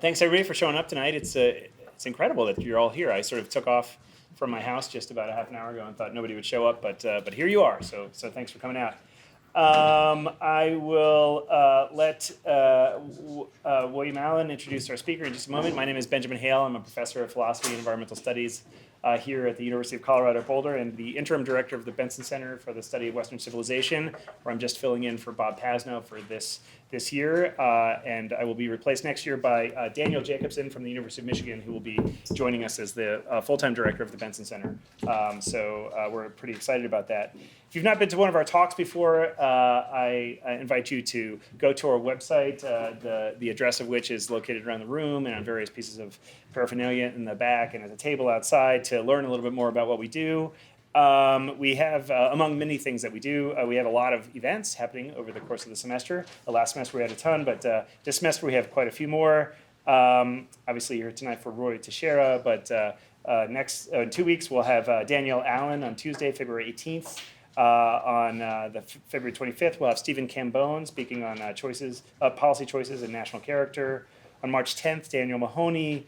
Thanks everybody for showing up tonight. It's incredible that you're all here. I sort of took off from my house just about a half an hour ago and thought nobody would show up, but here you are. So thanks for coming out. I will let William Allen introduce our speaker in just a moment. My name is Benjamin Hale. I'm a professor of philosophy and environmental studies here at the University of Colorado Boulder and the interim director of the Benson Center for the Study of Western Civilization, where I'm just filling in for Bob Pasno for this year. And I will be replaced next year by Daniel Jacobson from the University of Michigan, who will be joining us as the full-time director of the Benson Center. So we're pretty excited about that. If you've not been to one of our talks before, I invite you to go to our website, the address of which is located around the room and on various pieces of paraphernalia in the back and at the table outside to learn a little bit more about what we do. We have, among many things that we do, we have a lot of events happening over the course of the semester. Last semester we had a ton, but this semester we have quite a few more. Obviously you're here tonight for Ruy Teixeira, but next in 2 weeks we'll have Danielle Allen on Tuesday, February 18th. On the February 25th, we'll have Stephen Cambone speaking on policy choices and national character. On March 10th, Daniel Mahoney,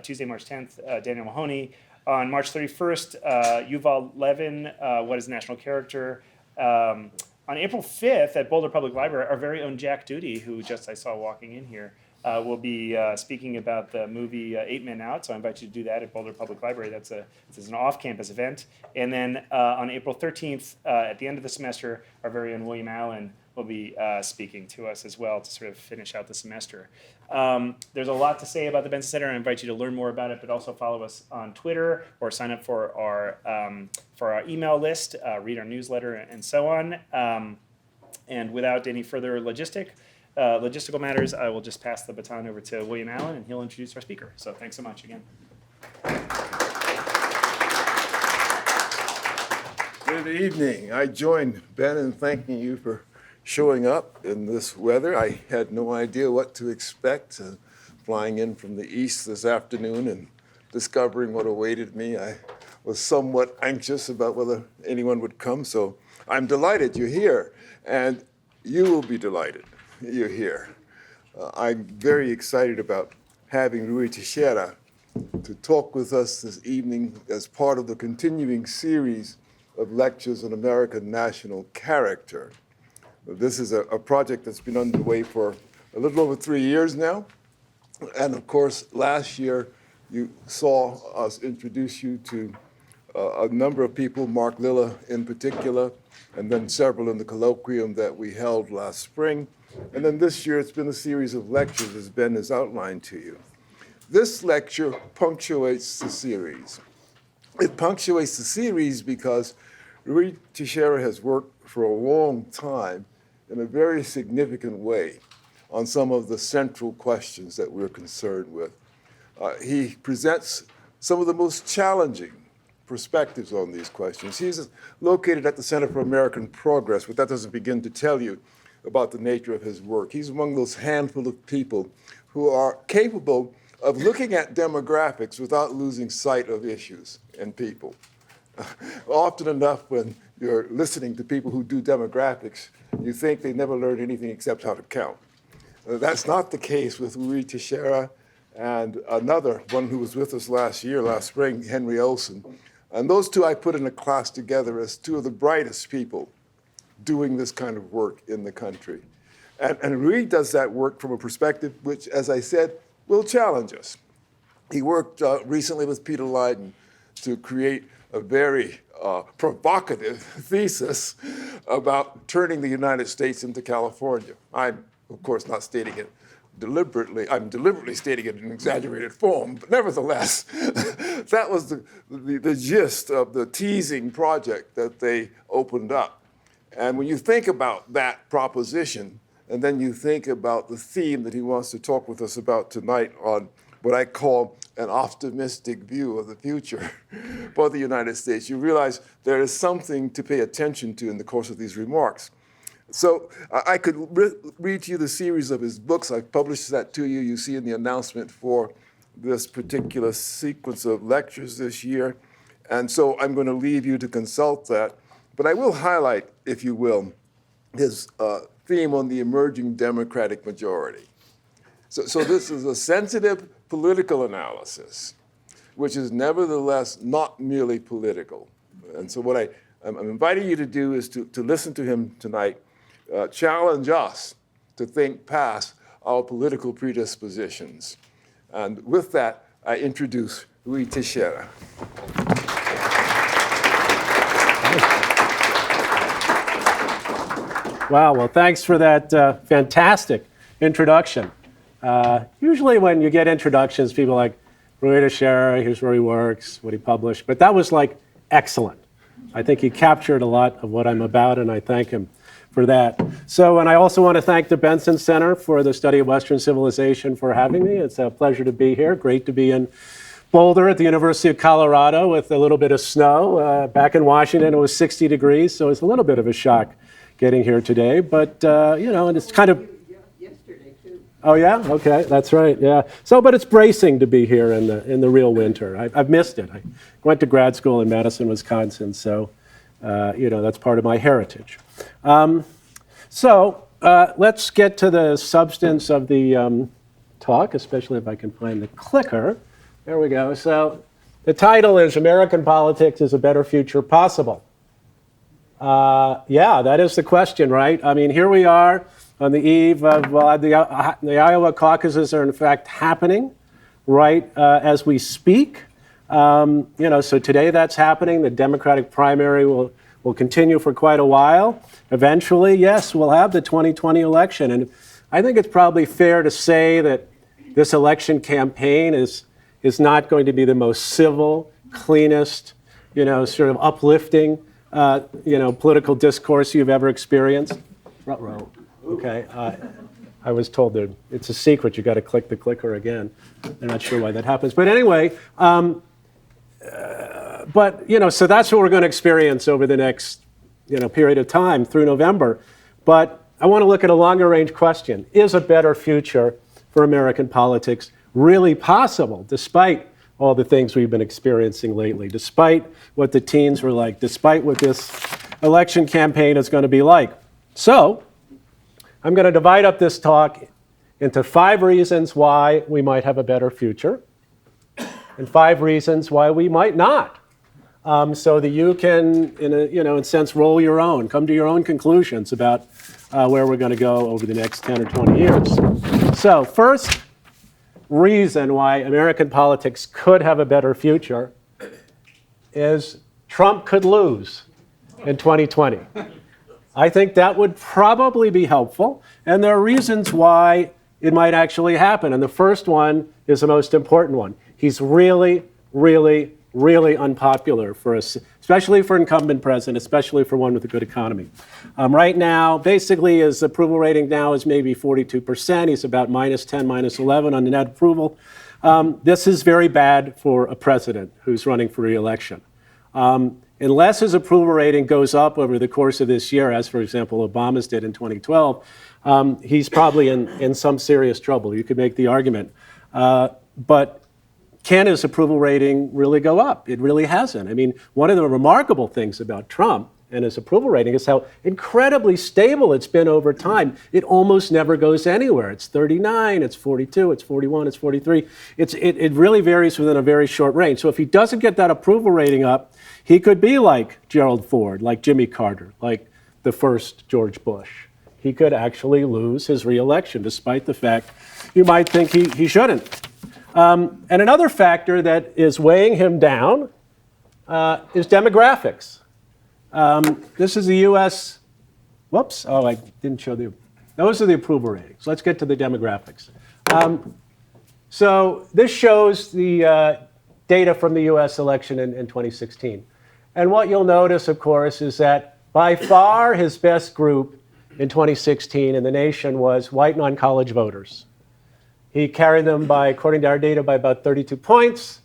Tuesday, March 10th, Daniel Mahoney. On March 31st, Yuval Levin, What is National Character? On April 5th at Boulder Public Library, our very own Jack Doody, who just I saw walking in here, will be speaking about the movie 8 Men Out, so I invite you to do that at Boulder Public Library. This is an off-campus event. And then on April 13th, at the end of the semester, our very own William Allen will be speaking to us as well to sort of finish out the semester. There's a lot to say about the Benson Center. I invite you to learn more about it, but also follow us on Twitter or sign up for our email list, read our newsletter, and so on. And without any further logistical matters, I will just pass the baton over to William Allen, and he'll introduce our speaker. So thanks so much again. Good evening. I join Ben in thanking you for showing up in this weather. I had no idea what to expect, flying in from the east this afternoon and discovering what awaited me. I was somewhat anxious about whether anyone would come, so I'm delighted you're here, and you will be delighted you're here. I'm very excited about having Ruy Teixeira to talk with us this evening as part of the continuing series of lectures on American national character. This is a project that's been underway for a little over 3 years now. And of course, last year, you saw us introduce you to a number of people, Mark Lilla in particular, and then several in the colloquium that we held last spring. And then this year, it's been a series of lectures, as Ben has outlined to you. This lecture punctuates the series. It punctuates the series because Ruy Teixeira has worked for a long time in a very significant way on some of the central questions that we're concerned with. He presents some of the most challenging perspectives on these questions. He's located at the Center for American Progress, but that doesn't begin to tell you about the nature of his work. He's among those handful of people who are capable of looking at demographics without losing sight of issues and people. Often enough, when you're listening to people who do demographics, you think they never learned anything except how to count. That's not the case with Ruy Teixeira and another one who was with us last spring, Henry Olson. And those two I put in a class together as two of the brightest people doing this kind of work in the country. And Ruy does that work from a perspective which, as I said, will challenge us. He worked recently with Peter Leiden to create a very provocative thesis about turning the United States into California. I'm, of course, not stating it deliberately. I'm deliberately stating it in exaggerated form, but nevertheless, that was the gist of the teasing project that they opened up. And when you think about that proposition, and then you think about the theme that he wants to talk with us about tonight on what I call an optimistic view of the future for the United States, you realize there is something to pay attention to in the course of these remarks. So I could read to you the series of his books. I've published that to you. You see in the announcement for this particular sequence of lectures this year. And so I'm going to leave you to consult that. But I will highlight, if you will, his theme on the emerging Democratic majority. So this is a sensitive political analysis, which is nevertheless not merely political. And so what I'm inviting you to do is to listen to him tonight, challenge us to think past our political predispositions. And with that, I introduce Ruy Teixeira. Wow, well, thanks for that fantastic introduction. Usually when you get introductions, people are like, Ruy Teixeira, here's where he works, what he published. But that was like excellent. I think he captured a lot of what I'm about, and I thank him for that. So, and I also want to thank the Benson Center for the Study of Western Civilization for having me. It's a pleasure to be here. Great to be in Boulder at the University of Colorado with a little bit of snow. Back in Washington, it was 60 degrees, so it's a little bit of a shock getting here today. But, you know, and it's kind of... Yesterday, too. Oh, yeah? Okay, that's right, yeah. So, but it's bracing to be here in the real winter. I've missed it. I went to grad school in Madison, Wisconsin, so, you know, that's part of my heritage. Let's get to the substance of the talk, especially if I can find the clicker. There we go. So the title is American Politics, Is a Better Future Possible? Yeah, that is the question, right? I mean, here we are on the eve of the Iowa caucuses are in fact happening right as we speak. You know, so today that's happening. The Democratic primary will continue for quite a while. Eventually, yes, we'll have the 2020 election. And I think it's probably fair to say that this election campaign is not going to be the most civil, cleanest, you know, sort of uplifting, you know, political discourse you've ever experienced. Ruh-roh. Okay. I was told that it's a secret. You got to click the clicker again. I'm not sure why that happens. But anyway, but, you know, so that's what we're going to experience over the next, you know, period of time through November. But I want to look at a longer range question. Is a better future for American politics really possible, despite all the things we've been experiencing lately, despite what the teens were like, despite what this election campaign is going to be like? So I'm going to divide up this talk into 5 reasons why we might have a better future and 5 reasons why we might not. So that you can, in a sense, roll your own, come to your own conclusions about where we're going to go over the next 10 or 20 years. So first reason why American politics could have a better future is Trump could lose in 2020. I think that would probably be helpful, and there are reasons why it might actually happen. And the first one is the most important one. He's really, really, really unpopular for us, especially for incumbent president, especially for one with a good economy. Right now, basically his approval rating now is maybe 42%. He's about -10, -11 on the net approval. This is very bad for a president who's running for re-election. Unless his approval rating goes up over the course of this year, as for example Obama's did in 2012, he's probably in some serious trouble. You could make the argument. But can his approval rating really go up? It really hasn't. I mean, one of the remarkable things about Trump and his approval rating is how incredibly stable it's been over time. It almost never goes anywhere. It's 39, it's 42, it's 41, it's 43. It really varies within a very short range. So if he doesn't get that approval rating up, he could be like Gerald Ford, like Jimmy Carter, like the first George Bush. He could actually lose his re-election, despite the fact you might think he shouldn't. And another factor that is weighing him down is demographics. This is the U.S. Whoops. Oh, I didn't show those are the approval ratings. Let's get to the demographics. So this shows the data from the U.S. election in 2016. And what you'll notice, of course, is that by far his best group in 2016 in the nation was white non-college voters. He carried them by, according to our data, by about 32 points.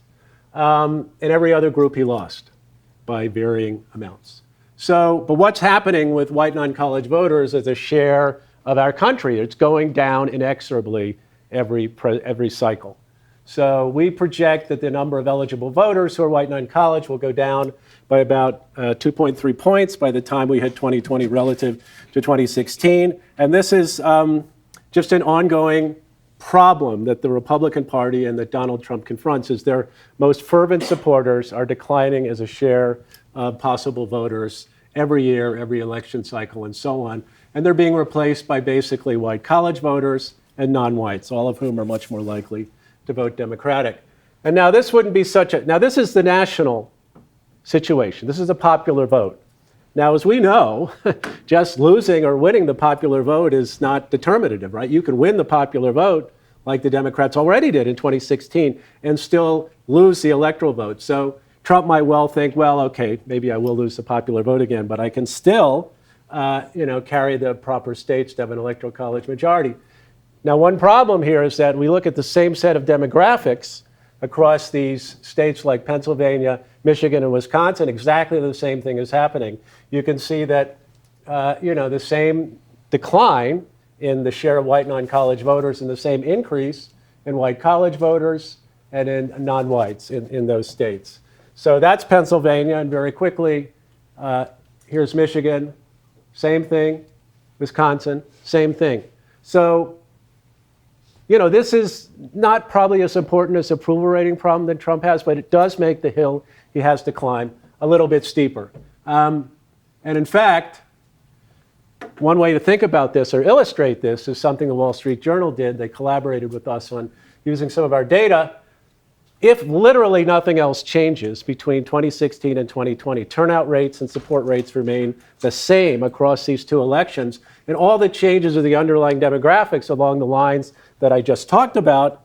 In every other group he lost by varying amounts. So, but what's happening with white non-college voters as a share of our country? It's going down inexorably every cycle. So we project that the number of eligible voters who are white non-college will go down by about 2.3 points by the time we hit 2020 relative to 2016. And this is just an ongoing problem that the Republican Party and that Donald Trump confronts is their most fervent supporters are declining as a share of possible voters every year, every election cycle, and so on. And they're being replaced by basically white college voters and non-whites, all of whom are much more likely to vote Democratic. And now this wouldn't be now this is the national situation. This is a popular vote. Now, as we know, just losing or winning the popular vote is not determinative, right? You can win the popular vote like the Democrats already did in 2016 and still lose the electoral vote. So Trump might well think, well, okay, maybe I will lose the popular vote again, but I can still carry the proper states to have an electoral college majority. Now, one problem here is that we look at the same set of demographics across these states like Pennsylvania, Michigan, and Wisconsin. Exactly the same thing is happening. You can see that the same decline in the share of white non-college voters and the same increase in white college voters and in non-whites in those states. So that's Pennsylvania, and very quickly, here's Michigan, same thing, Wisconsin, same thing. So this is not probably as important as approval rating problem that Trump has, but it does make the hill he has to climb a little bit steeper. And in fact, one way to think about this or illustrate this is something the Wall Street Journal did. They collaborated with us on using some of our data. If literally nothing else changes between 2016 and 2020, turnout rates and support rates remain the same across these two elections, and all the changes of the underlying demographics along the lines that I just talked about,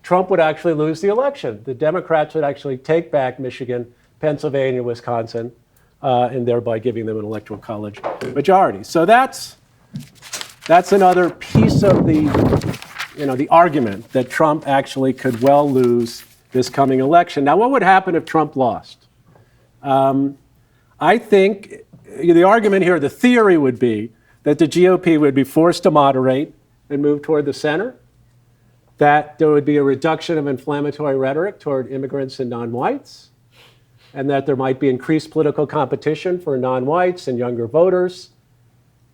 Trump would actually lose the election. The Democrats would actually take back Michigan, Pennsylvania, Wisconsin, and thereby giving them an electoral college majority. So that's another piece of the argument that Trump actually could well lose this coming election. Now, what would happen if Trump lost? I think the argument here, the theory would be that the GOP would be forced to moderate and move toward the center, that there would be a reduction of inflammatory rhetoric toward immigrants and non-whites, and that there might be increased political competition for non-whites and younger voters,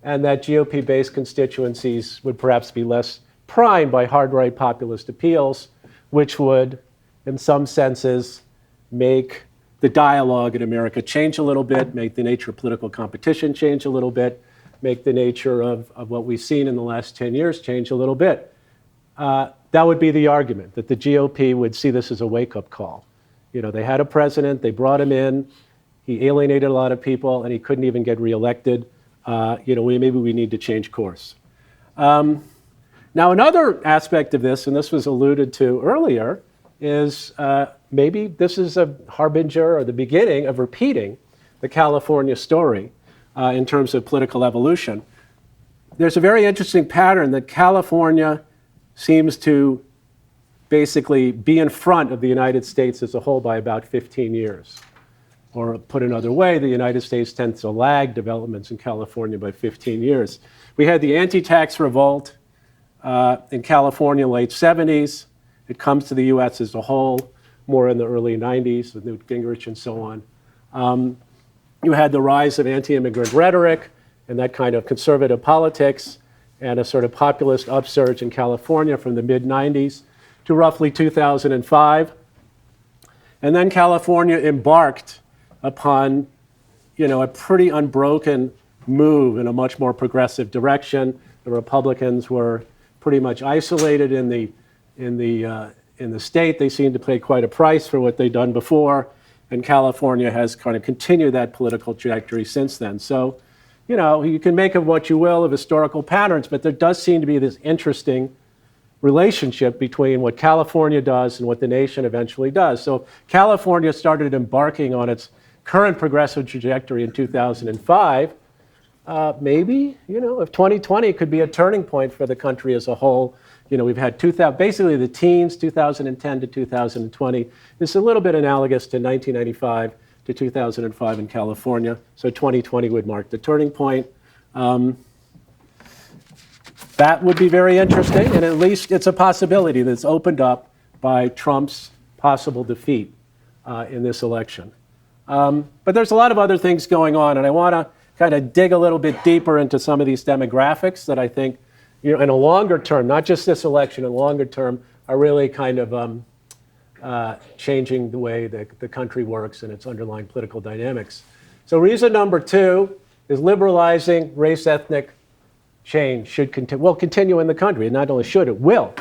and that GOP-based constituencies would perhaps be less primed by hard-right populist appeals, which would, in some senses, make the dialogue in America change a little bit, make the nature of political competition change a little bit, make the nature of what we've seen in the last 10 years change a little bit. That would be the argument, that the GOP would see this as a wake-up call. They had a president, they brought him in, he alienated a lot of people, and he couldn't even get reelected. Maybe we need to change course. Now, another aspect of this, and this was alluded to earlier, is maybe this is a harbinger or the beginning of repeating the California story in terms of political evolution. There's a very interesting pattern that California seems to basically be in front of the United States as a whole by about 15 years. Or put another way, the United States tends to lag developments in California by 15 years. We had the anti-tax revolt in California, late 70s. It comes to the US as a whole more in the early 90s with Newt Gingrich and so on. You had the rise of anti-immigrant rhetoric and that kind of conservative politics and a sort of populist upsurge in California from the mid-90s to roughly 2005. And then California embarked upon, a pretty unbroken move in a much more progressive direction. The Republicans were pretty much isolated in the state. They seemed to pay quite a price for what they'd done before, and California has kind of continued that political trajectory since then. So, you can make of what you will of historical patterns, but there does seem to be this interesting relationship between what California does and what the nation eventually does. So California started embarking on its current progressive trajectory in 2005. Maybe, if 2020 could be a turning point for the country as a whole. We've had basically the teens, 2010 to 2020. It's a little bit analogous to 1995 to 2005 in California. So 2020 would mark the turning point. That would be very interesting, and at least it's a possibility that's opened up by Trump's possible defeat in this election. But there's a lot of other things going on, and I want to kind of dig a little bit deeper into some of these demographics that I think in a longer term, not just this election, in longer term, are really kind of changing the way the country works and its underlying political dynamics. So reason number 2 is liberalizing race ethnic change will continue in the country. Not only should, it will.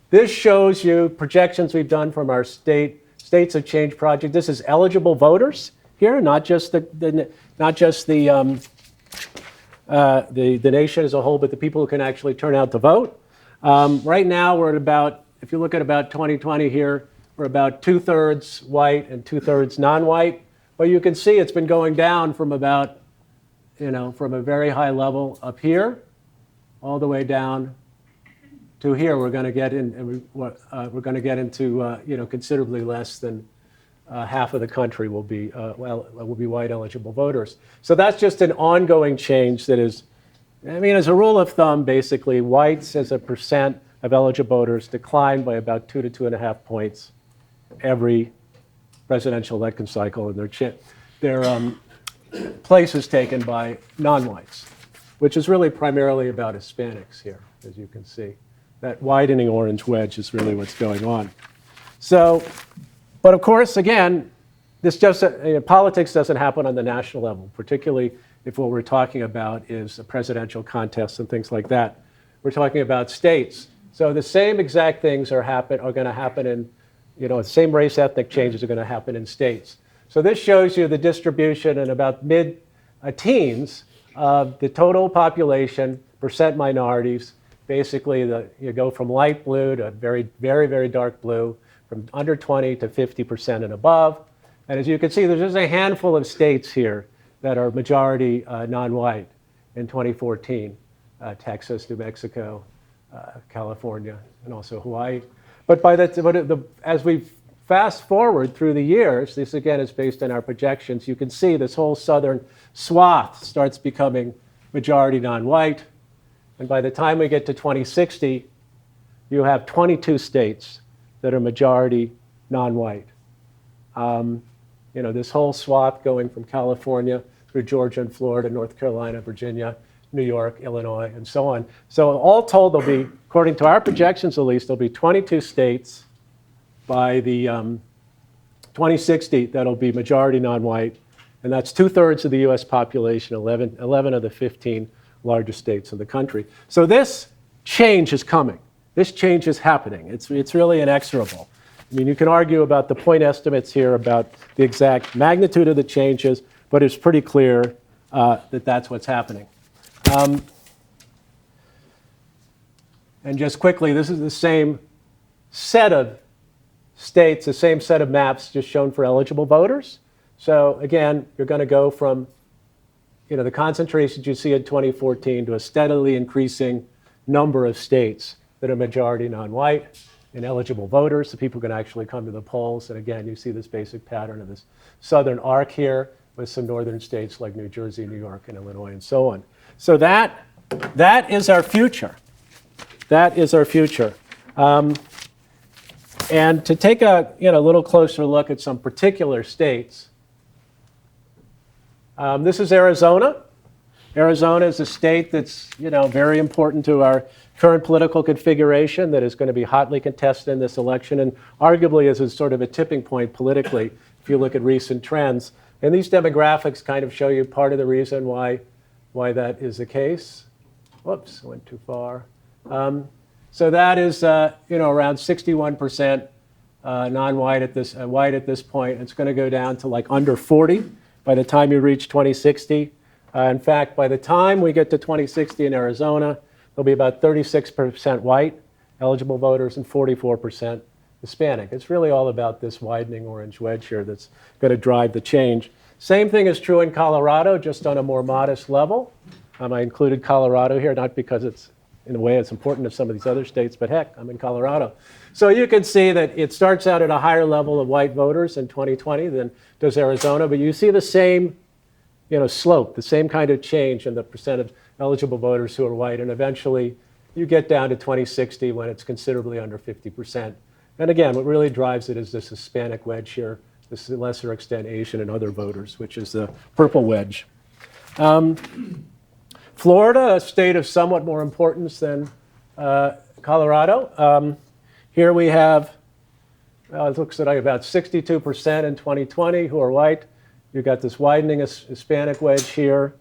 This shows you projections we've done from our States of Change project. This is eligible voters here, not just the nation as a whole, but the people who can actually turn out to vote. Right now, we're at about, if you look at about 2020 here, we're about 2/3 white and 2/3 non-white. But you can see it's been going down from about, from a very high level up here, all the way down to here. We're going to get in, we're going to get into, considerably less than half of the country will be white eligible voters. So that's just an ongoing change that is, as a rule of thumb, basically, whites as a percent of eligible voters decline by about 2 to 2.5 points every presidential election cycle, and their place is taken by non-whites, which is really primarily about Hispanics here, as you can see. That widening orange wedge is really what's going on. So, but of course, again, politics doesn't happen on the national level, particularly if what we're talking about is a presidential contest and things like that. We're talking about states. So the same exact things are going to happen in, the same race ethnic changes are going to happen in states. So this shows you the distribution in about mid-teens of the total population, percent minorities. Basically, you go from light blue to very, very, very dark blue, from under 20 to 50% and above. And as you can see, there's just a handful of states here that are majority non-white in 2014. Texas, New Mexico, California, and also Hawaii. But as we fast forward through the years, this again is based on our projections, you can see this whole southern swath starts becoming majority non-white. And by the time we get to 2060, you have 22 states that are majority non-white. This whole swath going from California through Georgia and Florida, North Carolina, Virginia, New York, Illinois, and so on. So all told, there'll be, according to our projections at least, there'll be 22 states by the 2060 that'll be majority non-white, and that's 2/3 of the US population, 11 of the 15 largest states in the country. So this change is coming. This change is happening. It's really inexorable. You can argue about the point estimates here about the exact magnitude of the changes, but it's pretty clear that that's what's happening. And just quickly, this is the same set of states, the same set of maps just shown for eligible voters. So again, you're going to go from the concentrations you see in 2014 to a steadily increasing number of states that are majority non-white and eligible voters, the people who can actually come to the polls. And again, you see this basic pattern of this southern arc here with some northern states like New Jersey, New York, and Illinois, and so on. So that is our future. That is our future. And to take a little closer look at some particular states, this is Arizona. Arizona is a state that's very important to our current political configuration that is going to be hotly contested in this election, and arguably is a sort of a tipping point politically if you look at recent trends. And these demographics kind of show you part of the reason why that is the case. Whoops, I went too far. So that is around 61% non-white white at this point. It's going to go down to like under 40 by the time you reach 2060. In fact, by the time we get to 2060 in Arizona, there'll be about 36% white eligible voters and 44% Hispanic. It's really all about this widening orange wedge here that's going to drive the change. Same thing is true in Colorado, just on a more modest level. I included Colorado here, not because it's, in a way, it's important to some of these other states, but heck, I'm in Colorado. So you can see that it starts out at a higher level of white voters in 2020 than does Arizona, but you see the same slope, the same kind of change in the percent of eligible voters who are white, and eventually you get down to 2060 when it's considerably under 50%. And again, what really drives it is this Hispanic wedge here, this to a lesser extent Asian and other voters, which is the purple wedge. Florida, a state of somewhat more importance than Colorado. Here we have, well, it looks like about 62% in 2020 who are white. You've got this widening Hispanic wedge here.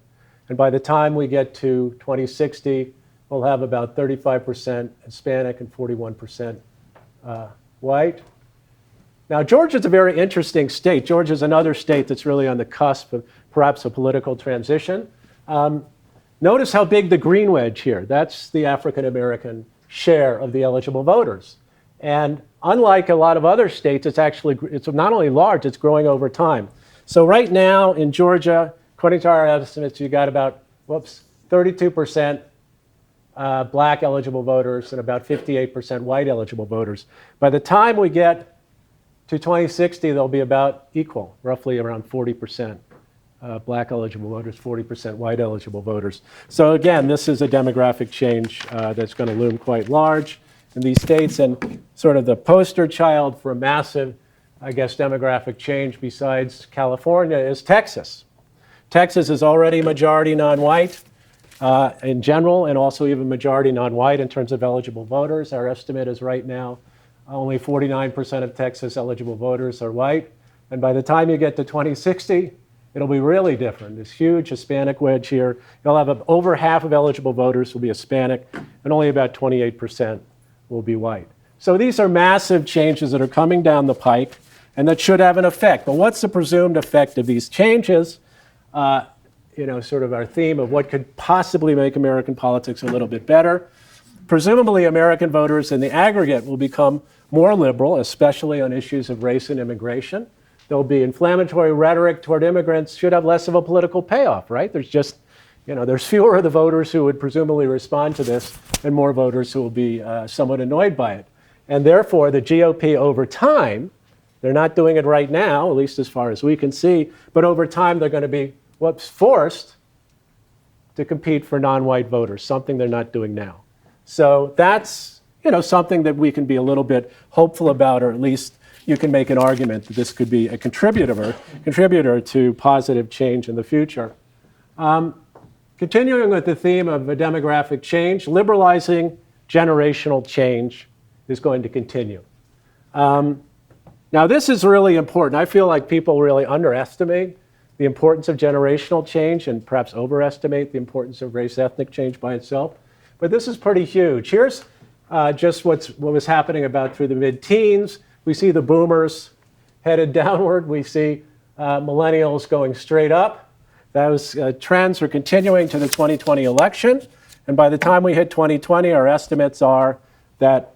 And by the time we get to 2060, we'll have about 35% Hispanic and 41% white. Now, Georgia's a very interesting state. Georgia's another state that's really on the cusp of perhaps a political transition. Notice how big the green wedge here. That's the African-American share of the eligible voters. And unlike a lot of other states, it's not only large, it's growing over time. So right now in Georgia, according to our estimates, you got about, 32% black eligible voters and about 58% white eligible voters. By the time we get to 2060, they'll be about equal, roughly around 40% black eligible voters, 40% white eligible voters. So again, this is a demographic change that's going to loom quite large in these states, and sort of the poster child for a massive, I guess, demographic change besides California is Texas. Texas is already majority non-white in general, and also even majority non-white in terms of eligible voters. Our estimate is right now only 49% of Texas eligible voters are white. And by the time you get to 2060, it'll be really different. This huge Hispanic wedge here. You'll have over half of eligible voters will be Hispanic, and only about 28% will be white. So these are massive changes that are coming down the pike, and that should have an effect. But what's the presumed effect of these changes? Sort of our theme of what could possibly make American politics a little bit better. Presumably, American voters in the aggregate will become more liberal, especially on issues of race and immigration. There'll be inflammatory rhetoric toward immigrants, should have less of a political payoff, right? There's just, there's fewer of the voters who would presumably respond to this and more voters who will be somewhat annoyed by it. And therefore, the GOP over time, they're not doing it right now, at least as far as we can see, but over time they're going to be forced to compete for non-white voters, something they're not doing now. So that's something that we can be a little bit hopeful about, or at least you can make an argument that this could be a contributor to positive change in the future. Continuing with the theme of a demographic change, liberalizing generational change is going to continue. Now, this is really important. I feel like people really underestimate the importance of generational change and perhaps overestimate the importance of race-ethnic change by itself. But this is pretty huge. Here's just what was happening about through the mid-teens. We see the boomers headed downward. We see millennials going straight up. Those trends are continuing to the 2020 election. And by the time we hit 2020, our estimates are that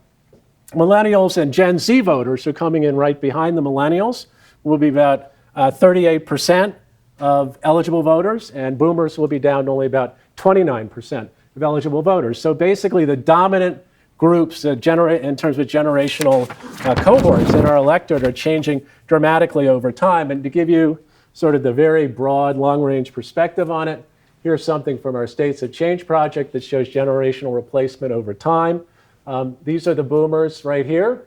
millennials and Gen Z voters are coming in right behind the millennials, will be about 38% of eligible voters, and boomers will be down to only about 29% of eligible voters. So basically the dominant groups in terms of generational cohorts in our electorate are changing dramatically over time. And to give you sort of the very broad, long-range perspective on it, here's something from our States of Change project that shows generational replacement over time. These are the boomers right here.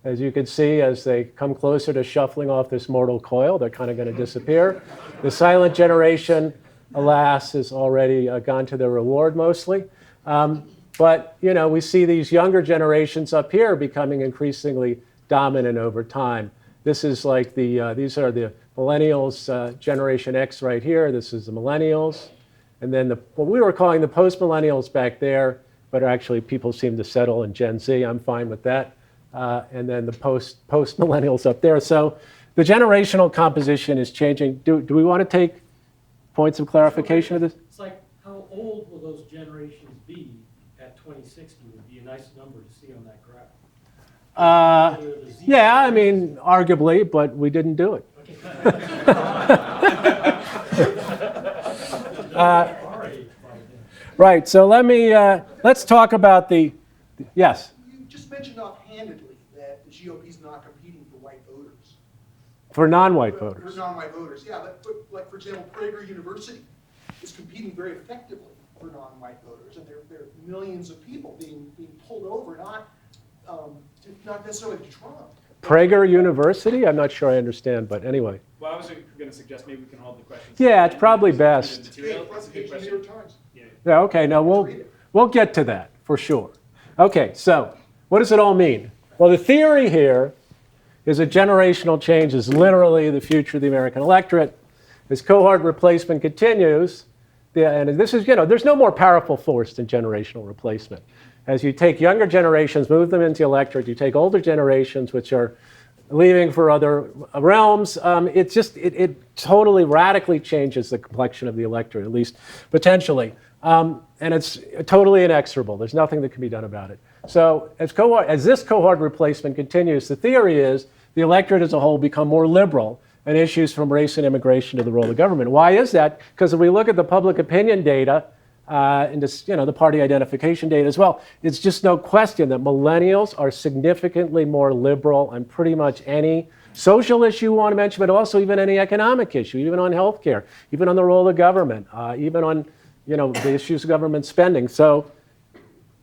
As you can see, as they come closer to shuffling off this mortal coil, they're kind of going to disappear. The silent generation, alas, has already gone to their reward mostly. But we see these younger generations up here becoming increasingly dominant over time. This is like these are the millennials, Generation X right here. This is the millennials. And then what we were calling the post-millennials back there, but actually people seem to settle in Gen Z. I'm fine with that. And then the post-millennials up there. So the generational composition is changing. Do we want to take points of clarification of this? It's like, how old will those generations be at 2060 would be a nice number to see on that graph. Yeah, I mean, arguably, but we didn't do it. Right, so let's talk about yes? You just mentioned offhandedly that the GOP is not competing for white voters. For non-white voters. For non-white voters, yeah. But like, for example, Prager University is competing very effectively for non-white voters, and there are millions of people being pulled over, not necessarily to Trump. Prager University? I'm not sure I understand, but anyway. Well, I was going to suggest maybe we can hold the questions. Yeah, it's probably best. It's a good question. New York Times. Yeah, Yeah, okay, no, we'll get to that for sure. Okay, so what does it all mean? Well, the theory here is that generational change is literally the future of the American electorate. As cohort replacement continues, and this is, there's no more powerful force than generational replacement. As you take younger generations, move them into the electorate, you take older generations, which are leaving for other realms, it totally radically changes the complexion of the electorate, at least potentially. And it's totally inexorable. There's nothing that can be done about it. So as this cohort replacement continues, the theory is the electorate as a whole become more liberal on issues from race and immigration to the role of government. Why is that? Because if we look at the public opinion data, and just, the party identification data as well, it's just no question that millennials are significantly more liberal on pretty much any social issue you want to mention, but also even any economic issue, even on healthcare, even on the role of government, even on the issues of government spending. So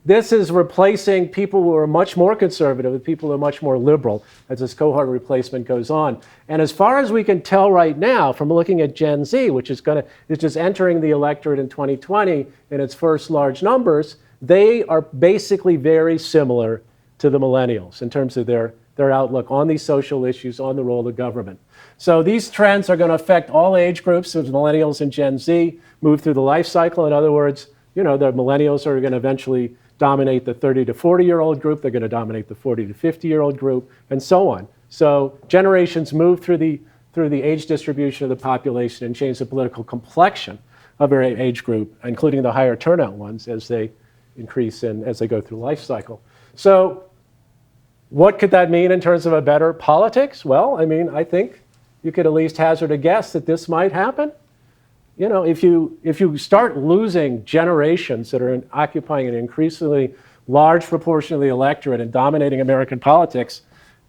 this is replacing people who are much more conservative with people who are much more liberal as this cohort replacement goes on. And as far as we can tell right now from looking at Gen Z, which is just entering the electorate in 2020 in its first large numbers, they are basically very similar to the millennials in terms of their outlook on these social issues, on the role of government. So these trends are going to affect all age groups as millennials and Gen Z move through the life cycle. In other words, the millennials are going to eventually dominate the 30 to 40-year-old group. They're going to dominate the 40 to 50-year-old group, and so on. So generations move through the age distribution of the population and change the political complexion of their age group, including the higher turnout ones as they increase and as they go through life cycle. So what could that mean in terms of a better politics? Well, I think you could at least hazard a guess that this might happen. If you start losing generations that are occupying an increasingly large proportion of the electorate and dominating American politics,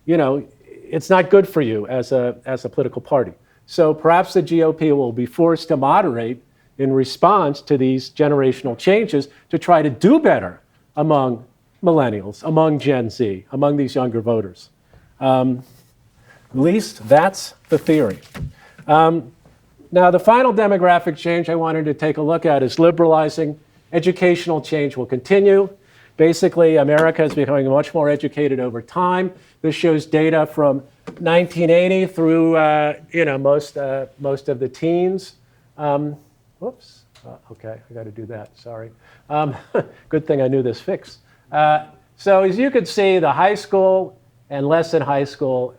it's not good for you as a political party. So perhaps the GOP will be forced to moderate in response to these generational changes to try to do better among millennials, among Gen Z, among these younger voters. At least that's the theory. Now, the final demographic change I wanted to take a look at is liberalizing. Educational change will continue. Basically, America is becoming much more educated over time. This shows data from 1980 through, most of the teens. Whoops. Okay, I got to do that. Sorry. Good thing I knew this fix. So as you can see, the high school and less than high school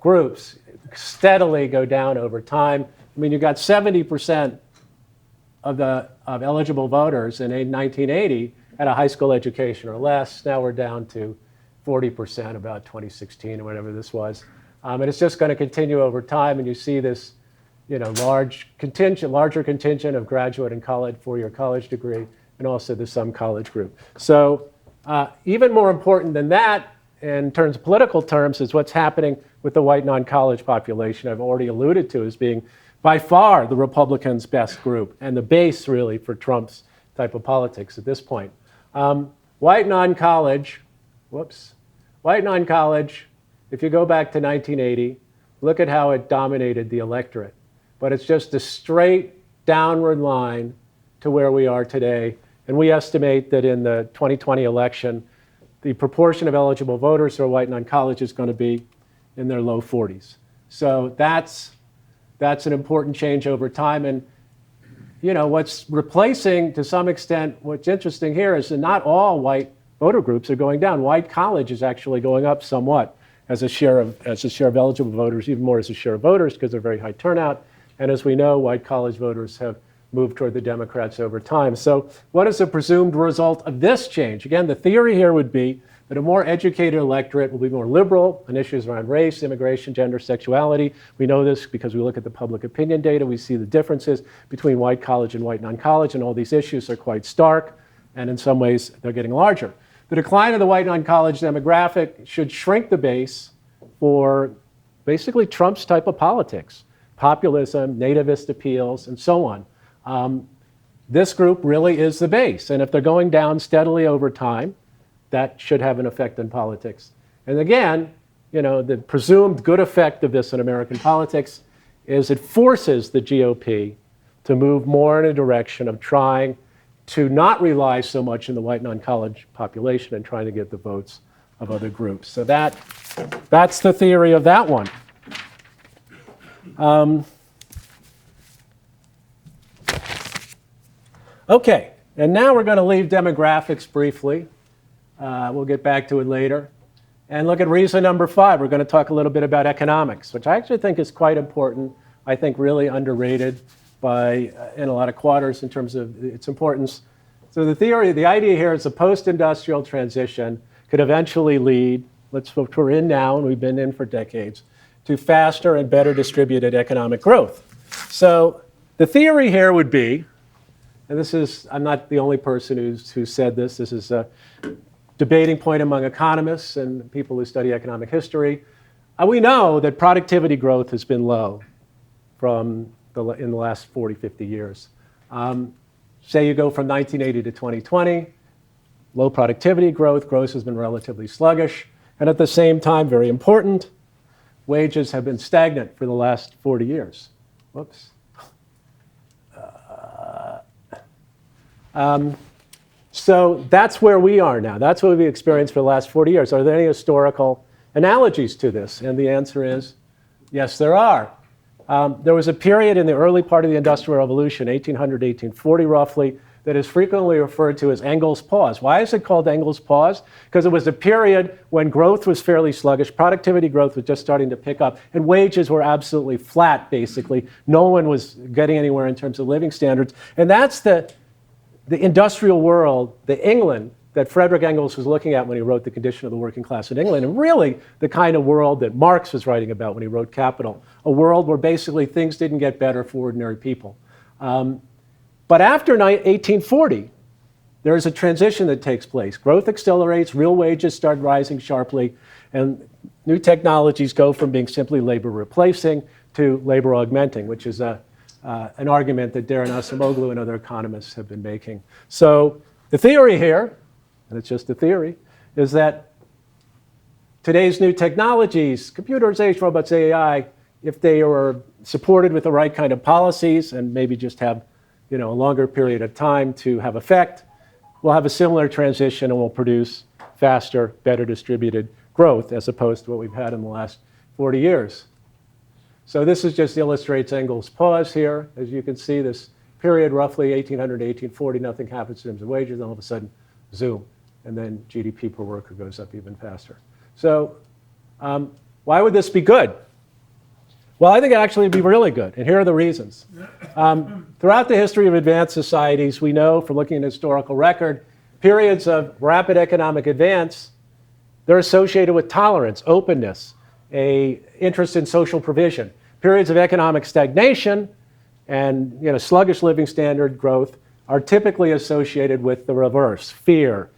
groups steadily go down over time. You've got 70% of eligible voters in 1980 had a high school education or less. Now we're down to 40%, about 2016 or whatever this was. And it's just going to continue over time. And you see this, larger contingent of graduate and college, four-year college degree, and also the some college group. So even more important than that, in terms of political terms, is what's happening with the white non-college population. I've already alluded to as being by far the Republicans' best group and the base really for Trump's type of politics at this point. White non-college, if you go back to 1980, look at how it dominated the electorate. But it's just a straight downward line to where we are today. And we estimate that in the 2020 election, the proportion of eligible voters who are white non-college is going to be in their low 40s. So that's an important change over time. And what's replacing, to some extent, what's interesting here is that not all white voter groups are going down. White college is actually going up somewhat as a share of eligible voters, even more as a share of voters because they're very high turnout. And as we know, white college voters have moved toward the Democrats over time. So what is the presumed result of this change? Again, the theory here would be that a more educated electorate will be more liberal on issues around race, immigration, gender, sexuality. We know this because we look at the public opinion data. We see the differences between white college and white non-college, and all these issues are quite stark, and in some ways, they're getting larger. The decline of the white non-college demographic should shrink the base for basically Trump's type of politics, populism, nativist appeals, and so on. This group really is the base, and if they're going down steadily over time, that should have an effect on politics. And again, the presumed good effect of this in American politics is it forces the GOP to move more in a direction of trying to not rely so much on the white non-college population and trying to get the votes of other groups. So that's the theory of that one. Okay, and now we're going to leave demographics briefly. We'll get back to it later. And look at reason number 5. We're going to talk a little bit about economics, which I actually think is quite important. I think really underrated in a lot of quarters in terms of its importance. So the idea here is the post-industrial transition could eventually lead, which we're in now and we've been in for decades, to faster and better distributed economic growth. So the theory here would be, and I'm not the only person who said this. This is a debating point among economists and people who study economic history. We know that productivity growth has been low in the last 40, 50 years. Say you go from 1980 to 2020, low productivity growth has been relatively sluggish. And at the same time, very important, wages have been stagnant for the last 40 years. Whoops. So that's where we are now. That's what we've experienced for the last 40 years. Are there any historical analogies to this? And the answer is, yes, there are. There was a period in the early part of the Industrial Revolution, 1800, 1840 roughly, that is frequently referred to as Engels' pause. Why is it called Engels' pause? Because it was a period when growth was fairly sluggish, productivity growth was just starting to pick up, and wages were absolutely flat, basically. No one was getting anywhere in terms of living standards. And that's the industrial world, the England that Frederick Engels was looking at when he wrote The Condition of the Working Class in England, and really the kind of world that Marx was writing about when he wrote Capital, a world where basically things didn't get better for ordinary people. But after 1840, there is a transition that takes place. Growth accelerates, real wages start rising sharply, and new technologies go from being simply labor replacing to labor augmenting, which is an argument that Darren Acemoglu and other economists have been making. So the theory here, and it's just a theory, is that today's new technologies, computerization, robots, AI, if they are supported with the right kind of policies and maybe just have a longer period of time to have effect, we'll have a similar transition and we'll produce faster, better distributed growth as opposed to what we've had in the last 40 years. So this just illustrates Engels' pause here. As you can see, this period, roughly 1800 to 1840, nothing happens in terms of wages, and all of a sudden, zoom, and then GDP per worker goes up even faster. So why would this be good? Well, I think it actually would be really good, and here are the reasons. Throughout the history of advanced societies, we know from looking at historical record, periods of rapid economic advance, they're associated with tolerance, openness, an interest in social provision. Periods of economic stagnation and sluggish living standard growth are typically associated with the reverse, fear,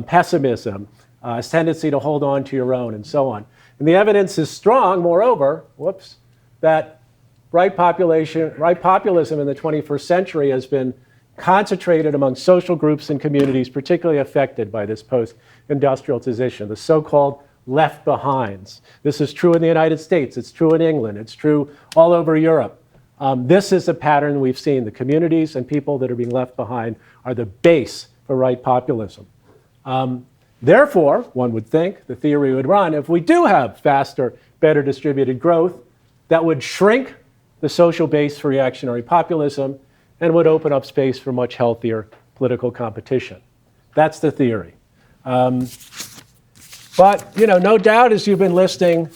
pessimism, a tendency to hold on to your own, and so on. And the evidence is strong, moreover, that right populism in the 21st century has been concentrated among social groups and communities particularly affected by this post-industrial transition, the so-called left behinds. This is true in the United States, it's true in England, it's true all over Europe. This is a pattern we've seen. The communities and people that are being left behind are the base for right populism. Therefore, one would think, the theory would run, if we do have faster, better distributed growth, that would shrink the social base for reactionary populism and would open up space for much healthier political competition. That's the theory. But, no doubt as you've been listening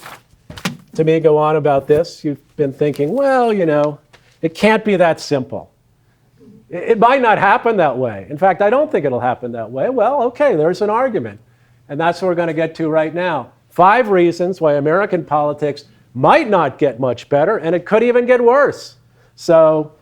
to me go on about this, you've been thinking, well, it can't be that simple. It might not happen that way. In fact, I don't think it'll happen that way. Well, okay, there's an argument. And that's what we're going to get to right now. 5 reasons why American politics might not get much better, and it could even get worse. So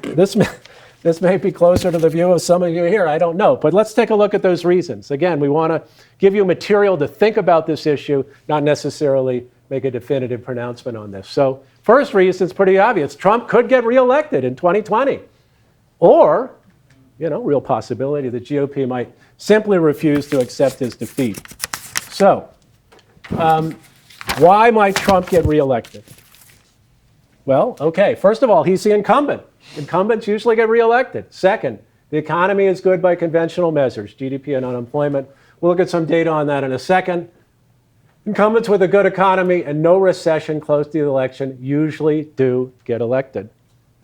this may be closer to the view of some of you here, I don't know. But let's take a look at those reasons. Again, we want to give you material to think about this issue, not necessarily make a definitive pronouncement on this. So first reason is pretty obvious. Trump could get reelected in 2020. Or, real possibility, the GOP might simply refuse to accept his defeat. So, why might Trump get reelected? Well, okay, first of all, he's the incumbent. Incumbents usually get reelected. Second, The economy is good by conventional measures, GDP and unemployment. We'll look at some data on that in a second. Incumbents with a good economy and no recession close to the election usually do get elected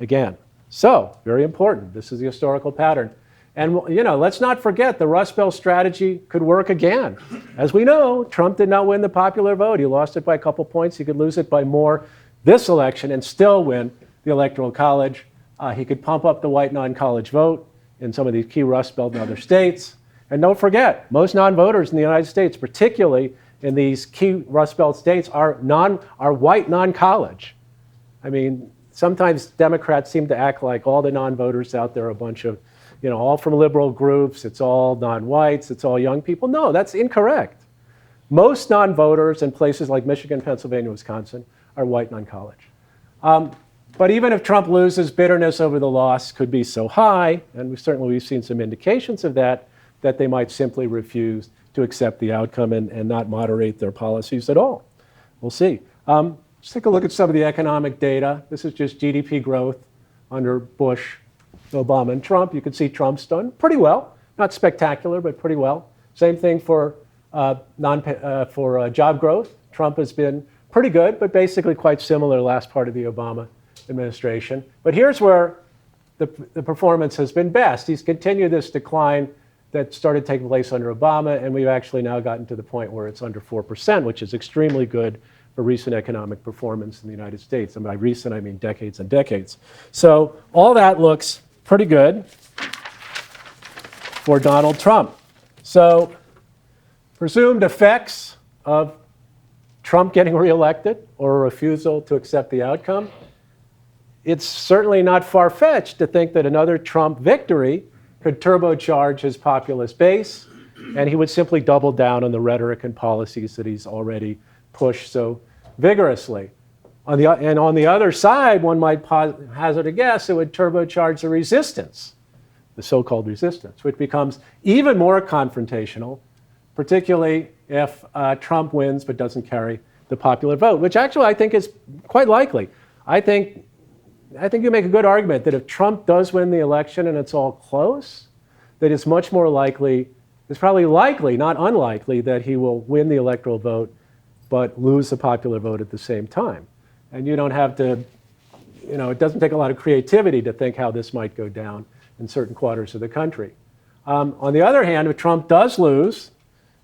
again. So, very important. This is the historical pattern. And let's not forget the Rust Belt strategy could work again. As we know, Trump did not win the popular vote. He lost it by a couple points. He could lose it by more this election and still win the Electoral College. He could pump up the white non-college vote in some of these key Rust Belt and other states. And don't forget, most non-voters in the United States, particularly in these key Rust Belt states, are white non-college. I mean, sometimes Democrats seem to act like all the non-voters out there are a bunch of, all from liberal groups, it's all non-whites, it's all young people. No, that's incorrect. Most non-voters in places like Michigan, Pennsylvania, Wisconsin are white non-college. But even if Trump loses, bitterness over the loss could be so high, and we've seen some indications of that they might simply refuse to accept the outcome and not moderate their policies at all. We'll see. Let's take a look at some of the economic data. This is just GDP growth under Bush, Obama, and Trump. You can see Trump's done pretty well. Not spectacular, but pretty well. Same thing for job growth. Trump has been pretty good, but basically quite similar last part of the Obama administration. But here's where the performance has been best. He's continued this decline that started taking place under Obama, and we've actually now gotten to the point where it's under 4%, which is extremely good for recent economic performance in the United States. And by recent, I mean decades and decades. So all that looks pretty good for Donald Trump. So presumed effects of Trump getting reelected or a refusal to accept the outcome. It's certainly not far-fetched to think that another Trump victory could turbocharge his populist base, and he would simply double down on the rhetoric and policies that he's already pushed so vigorously. On the other side, one might hazard a guess, it would turbocharge the resistance, the so-called resistance, which becomes even more confrontational, particularly if Trump wins but doesn't carry the popular vote, which actually I think is quite likely. I think you make a good argument that if Trump does win the election and it's all close, that it's much more likely, it's probably likely, not unlikely, that he will win the electoral vote but lose the popular vote at the same time. And you don't have to, it doesn't take a lot of creativity to think how this might go down in certain quarters of the country. On the other hand, if Trump does lose,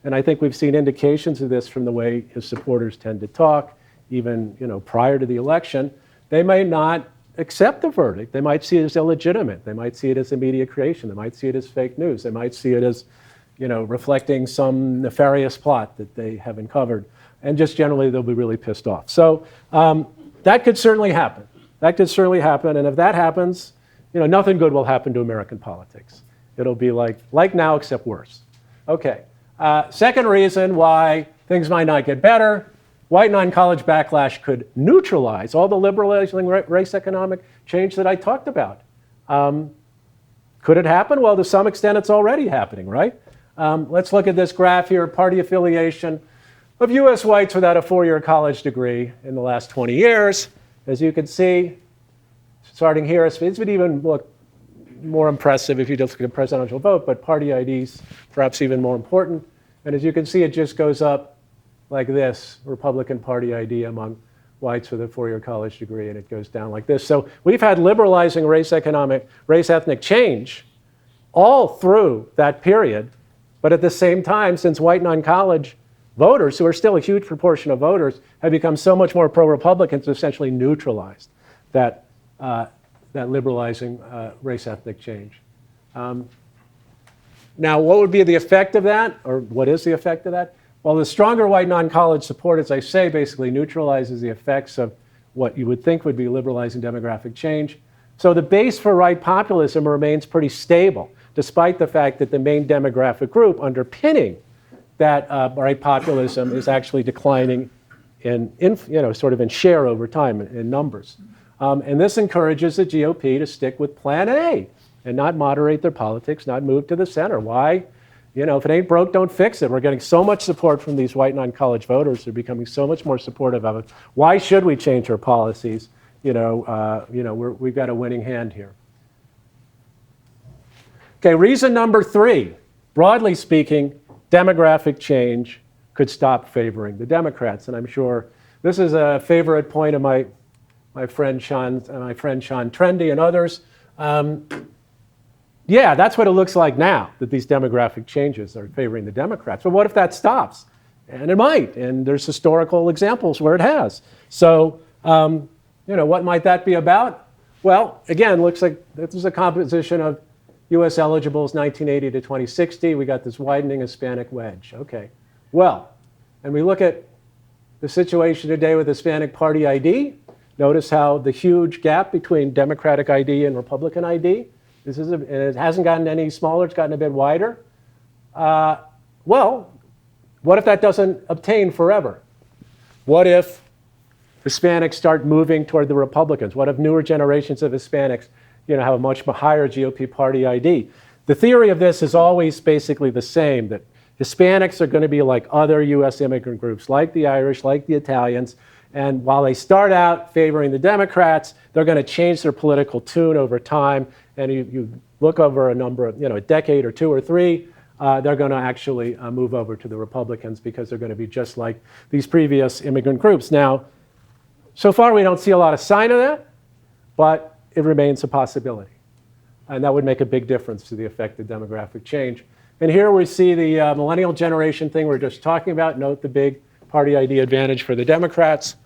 and I think we've seen indications of this from the way his supporters tend to talk, even prior to the election, they may not accept the verdict. They might see it as illegitimate. They might see it as a media creation. They might see it as fake news. They might see it as, reflecting some nefarious plot that they have uncovered. And just generally, they'll be really pissed off. So that could certainly happen. That could certainly happen. And if that happens, nothing good will happen to American politics. It'll be like now, except worse. Okay. Second reason why things might not get better. White non-college backlash could neutralize all the liberalizing race economic change that I talked about. Could it happen? Well, to some extent, it's already happening, right? Let's look at this graph here, party affiliation of U.S. whites without a four-year college degree in the last 20 years. As you can see, starting here, it would even look more impressive if you just look at the presidential vote, but party IDs, perhaps even more important. And as you can see, it just goes up like this, Republican Party ID among whites with a four-year college degree, and it goes down like this. So we've had liberalizing race ethnic change all through that period, but at the same time, since white non-college voters, who are still a huge proportion of voters, have become so much more pro-Republican, it's essentially neutralized that liberalizing race ethnic change. Now, what would be the effect of that, or what is the effect of that? Well, the stronger white non-college support, as I say, basically neutralizes the effects of what you would think would be liberalizing demographic change. So the base for right populism remains pretty stable, despite the fact that the main demographic group underpinning that right populism is actually declining in share over time in numbers. And this encourages the GOP to stick with Plan A and not moderate their politics, not move to the center. Why? If it ain't broke, don't fix it. We're getting so much support from these white non-college voters. They're becoming so much more supportive of it. Why should we change our policies? We've got a winning hand here. Okay, reason number 3, broadly speaking, demographic change could stop favoring the Democrats. And I'm sure this is a favorite point of my friend Sean Trendy and others. Yeah, that's what it looks like now, that these demographic changes are favoring the Democrats. But what if that stops? And it might, and there's historical examples where it has. So, what might that be about? Well, again, looks like this is a composition of US eligibles 1980 to 2060. We got this widening Hispanic wedge. Okay, well, and we look at the situation today with Hispanic Party ID. Notice how the huge gap between Democratic ID and Republican ID. And it hasn't gotten any smaller, it's gotten a bit wider. Well, what if that doesn't obtain forever? What if Hispanics start moving toward the Republicans? What if newer generations of Hispanics have a much higher GOP party ID? The theory of this is always basically the same, that Hispanics are going to be like other US immigrant groups, like the Irish, like the Italians, and while they start out favoring the Democrats, they're going to change their political tune over time. And you look over a number of, a decade or 2 or 3, they're going to actually move over to the Republicans because they're going to be just like these previous immigrant groups. Now, so far we don't see a lot of sign of that, but it remains a possibility. And that would make a big difference to the effect of demographic change. And here we see the millennial generation thing we're just talking about. Note the big party ID advantage for the Democrats.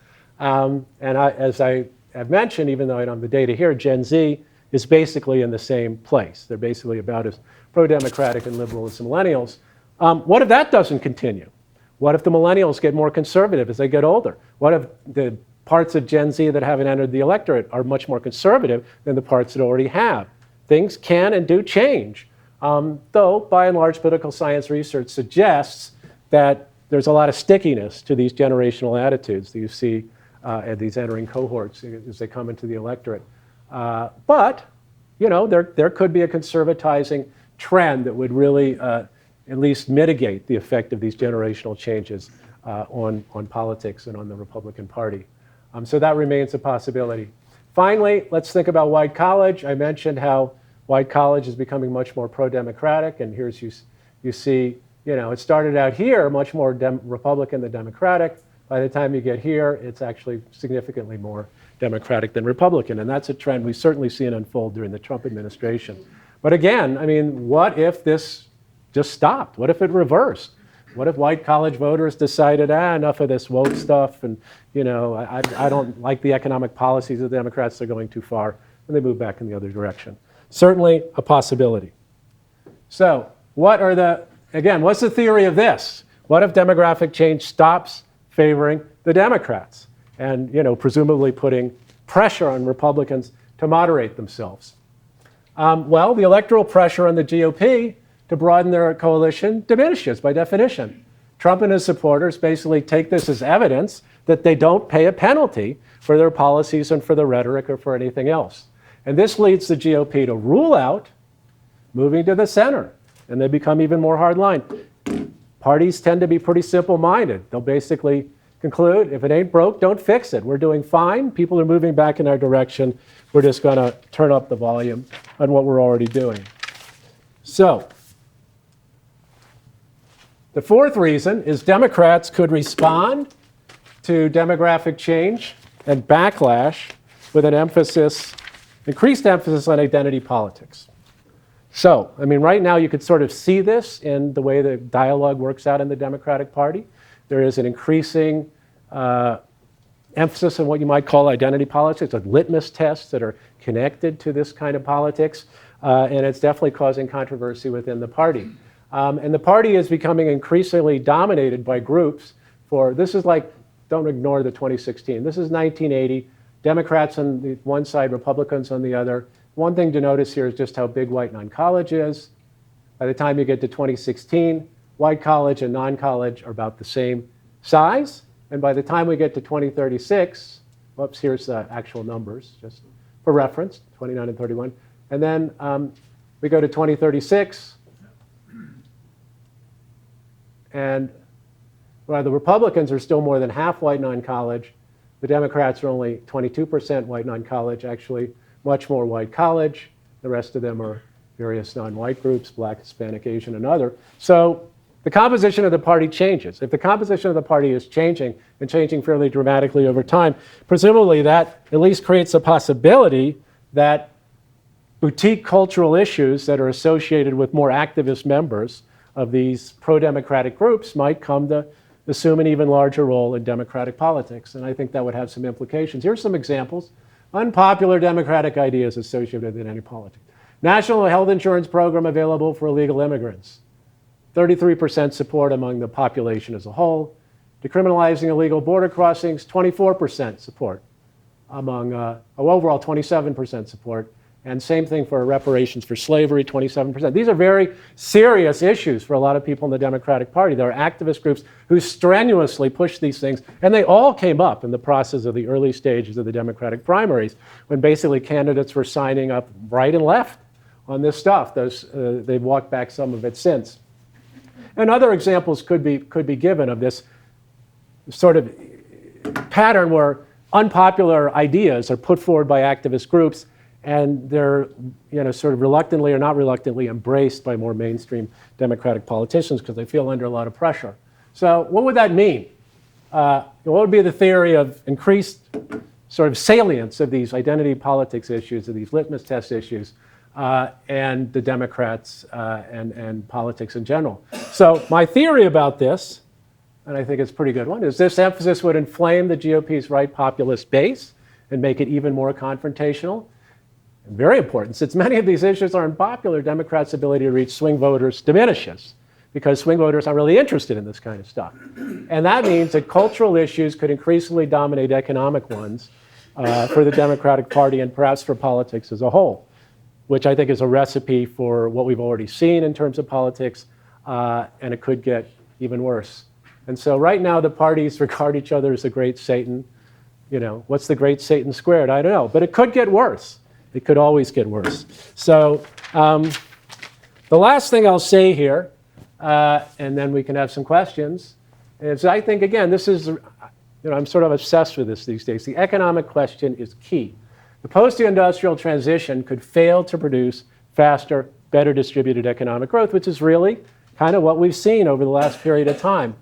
As I have mentioned, even though I don't have the data here, Gen Z is basically in the same place. They're basically about as pro-democratic and liberal as the millennials. What if that doesn't continue? What if the millennials get more conservative as they get older? What if the parts of Gen Z that haven't entered the electorate are much more conservative than the parts that already have? Things can and do change. Though, by and large, political science research suggests that there's a lot of stickiness to these generational attitudes that you see at these entering cohorts as they come into the electorate. But, there could be a conservatizing trend that would really at least mitigate the effect of these generational changes on politics and on the Republican Party. So that remains a possibility. Finally, let's think about white college. I mentioned how white college is becoming much more pro-democratic, and here's you see, it started out here much more Republican than Democratic. By the time you get here, it's actually significantly more Democratic than Republican, and that's a trend we've certainly seen unfold during the Trump administration. But again, what if this just stopped? What if it reversed? What if white college voters decided, enough of this woke stuff, and I don't like the economic policies of the Democrats, they're going too far, and they move back in the other direction? Certainly a possibility. So what's the theory of this? What if demographic change stops favoring the Democrats and, presumably putting pressure on Republicans to moderate themselves? Well, the electoral pressure on the GOP to broaden their coalition diminishes by definition. Trump and his supporters basically take this as evidence that they don't pay a penalty for their policies and for their rhetoric or for anything else. And this leads the GOP to rule out moving to the center, and they become even more hardline. Parties tend to be pretty simple-minded. They'll basically conclude, if it ain't broke, don't fix it. We're doing fine. People are moving back in our direction. We're just going to turn up the volume on what we're already doing. So, the fourth reason is Democrats could respond to demographic change and backlash with an increased emphasis on identity politics. So, right now you could sort of see this in the way the dialogue works out in the Democratic Party. There is an increasing emphasis on what you might call identity politics, like litmus tests that are connected to this kind of politics, and it's definitely causing controversy within the party. And the party is becoming increasingly dominated by groups this is like, don't ignore the 2016, this is 1980, Democrats on the one side, Republicans on the other. One thing to notice here is just how big white non-college is. By the time you get to 2016, white college and non-college are about the same size. And by the time we get to 2036, whoops, here's the actual numbers, just for reference, 29 and 31. And then we go to 2036, and while the Republicans are still more than half white non-college, the Democrats are only 22% white non-college, actually much more white college. The rest of them are, various non-white groups, Black, Hispanic, Asian, and other. So the composition of the party changes. If the composition of the party is changing and changing fairly dramatically over time, presumably that at least creates a possibility that boutique cultural issues that are associated with more activist members of these pro-democratic groups might come to assume an even larger role in democratic politics. And I think that would have some implications. Here's some examples. Unpopular democratic ideas associated with any politics. National health insurance program available for illegal immigrants. 33% support among the population as a whole. Decriminalizing illegal border crossings, 24% support among, overall 27% support. And same thing for reparations for slavery, 27%. These are very serious issues for a lot of people in the Democratic Party. There are activist groups who strenuously push these things, and they all came up in the process of the early stages of the Democratic primaries, when basically candidates were signing up right and left on this stuff. They've walked back some of it since. And other examples could be given of this sort of pattern where unpopular ideas are put forward by activist groups, and they're sort of reluctantly or not reluctantly embraced by more mainstream Democratic politicians because they feel under a lot of pressure. So what would that mean? What would be the theory of increased sort of salience of these identity politics issues, of these litmus test issues, and the Democrats and politics in general? So my theory about this, and I think it's a pretty good one, is this emphasis would inflame the GOP's right populist base and make it even more confrontational. And very important, since many of these issues are unpopular, Democrats' ability to reach swing voters diminishes because swing voters are really interested in this kind of stuff. And that means that cultural issues could increasingly dominate economic ones for the Democratic Party and perhaps for politics as a whole, which I think is a recipe for what we've already seen in terms of politics, and it could get even worse. And so right now the parties regard each other as the great Satan. What's the great Satan squared? I don't know, but it could get worse. It could always get worse. So the last thing I'll say here, and then we can have some questions, is I think, again, this is, I'm sort of obsessed with this these days. The economic question is key. The post-industrial transition could fail to produce faster, better distributed economic growth, which is really kind of what we've seen over the last period of time.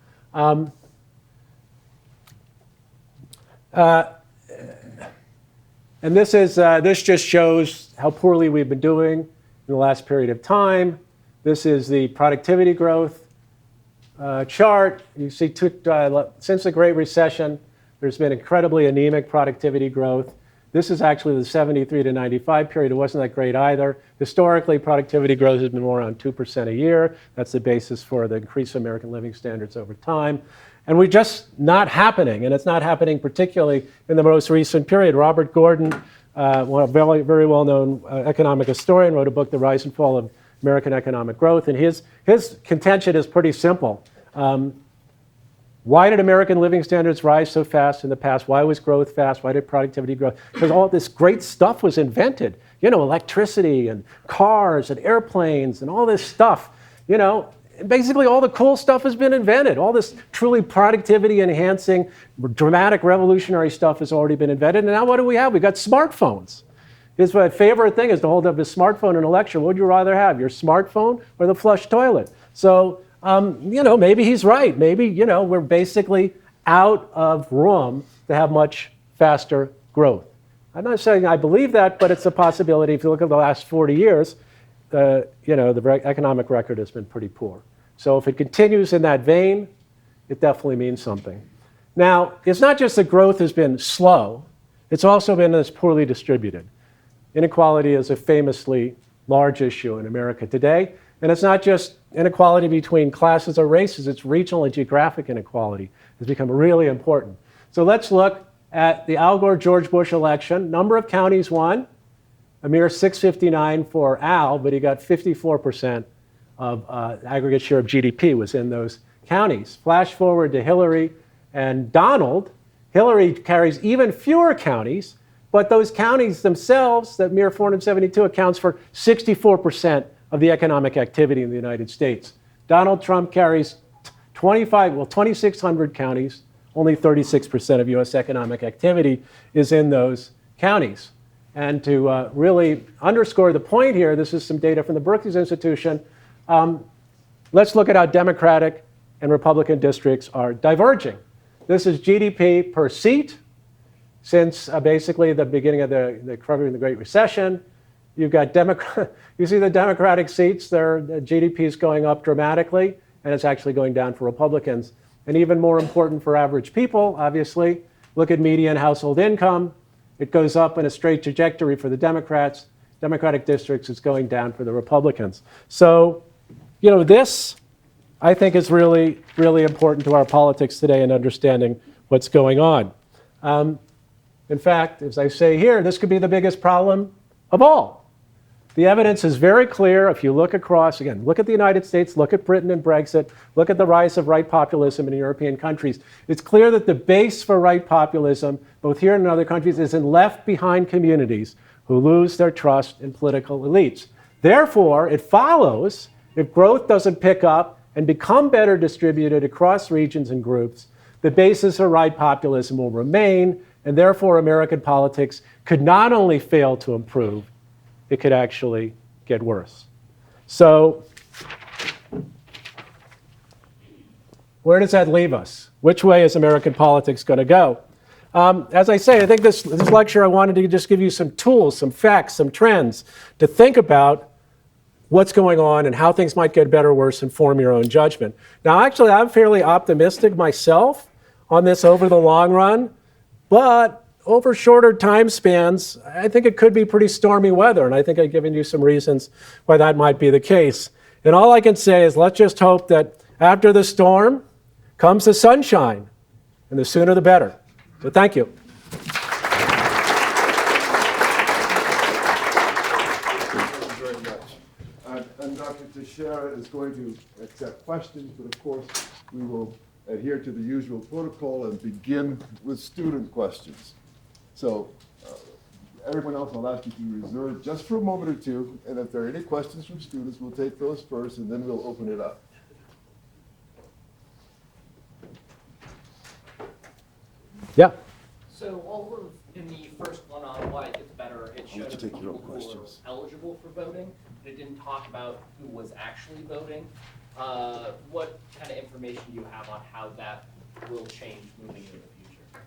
And this just shows how poorly we've been doing in the last period of time. This is the productivity growth chart. You see, since the Great Recession, there's been incredibly anemic productivity growth. This is actually the 73 to 95 period. It wasn't that great either. Historically, productivity growth has been more around 2% a year. That's the basis for the increase of American living standards over time. And we're just not happening, and it's not happening particularly in the most recent period. Robert Gordon, a very, very well-known economic historian, wrote a book, The Rise and Fall of American Economic Growth, and his contention is pretty simple. Why did American living standards rise so fast in the past? Why was growth fast? Why did productivity grow? Because all this great stuff was invented. Electricity and cars and airplanes and all this stuff. Basically all the cool stuff has been invented. All this truly productivity enhancing, dramatic revolutionary stuff has already been invented. And now what do we have? We've got smartphones. His favorite thing is to hold up his smartphone in a lecture. What would you rather have, your smartphone or the flush toilet? So, maybe he's right. Maybe, we're basically out of room to have much faster growth. I'm not saying I believe that, but it's a possibility. If you look at the last 40 years, the economic record has been pretty poor. So if it continues in that vein, it definitely means something. Now, it's not just that growth has been slow, it's also been this poorly distributed. Inequality is a famously large issue in America today, and it's not just inequality between classes or races, it's regional and geographic inequality has become really important. So let's look at the Al Gore-George Bush election. Number of counties won, a mere 659 for Al, but he got 54% of aggregate share of GDP was in those counties. Flash forward to Hillary and Donald. Hillary carries even fewer counties, but those counties themselves, that mere 472, accounts for 64% of the economic activity in the United States. Donald Trump carries 2,600 counties. Only 36% of US economic activity is in those counties. And to really underscore the point here, this is some data from the Brookings Institution. Let's look at how Democratic and Republican districts are diverging. This is GDP per seat since basically the beginning of the Great Recession. You've got you see the Democratic seats, their GDP is going up dramatically, and it's actually going down for Republicans. And even more important for average people, obviously, look at median household income. It goes up in a straight trajectory for the Democrats. Democratic districts is going down for the Republicans. So, this, I think, is really, really important to our politics today and understanding what's going on. In fact, as I say here, this could be the biggest problem of all. The evidence is very clear. If you look across, again, look at the United States, look at Britain and Brexit, look at the rise of right populism in European countries. It's clear that the base for right populism, both here and in other countries, is in left behind communities who lose their trust in political elites. Therefore, it follows, if growth doesn't pick up and become better distributed across regions and groups, the basis for right populism will remain, and therefore American politics could not only fail to improve, it could actually get worse. So, where does that leave us? Which way is American politics going to go? As I say, I think this lecture, I wanted to just give you some tools, some facts, some trends to think about what's going on and how things might get better or worse and form your own judgment. Now, actually, I'm fairly optimistic myself on this over the long run, but over shorter time spans, I think it could be pretty stormy weather, and I think I've given you some reasons why that might be the case. And all I can say is let's just hope that after the storm comes the sunshine, and the sooner the better. So thank you. Thank you very much. And Dr. Teixeira is going to accept questions, but of course we will adhere to the usual protocol and begin with student questions. So everyone else, I'll ask you to reserve just for a moment or two, and if there are any questions from students, we'll take those first, and then we'll open it up. Yeah. So over in the first one on why it gets better, it showed take your own people who were questions. eligible for voting, but it didn't talk about who was actually voting. What kind of information do you have on how that will change moving into the future?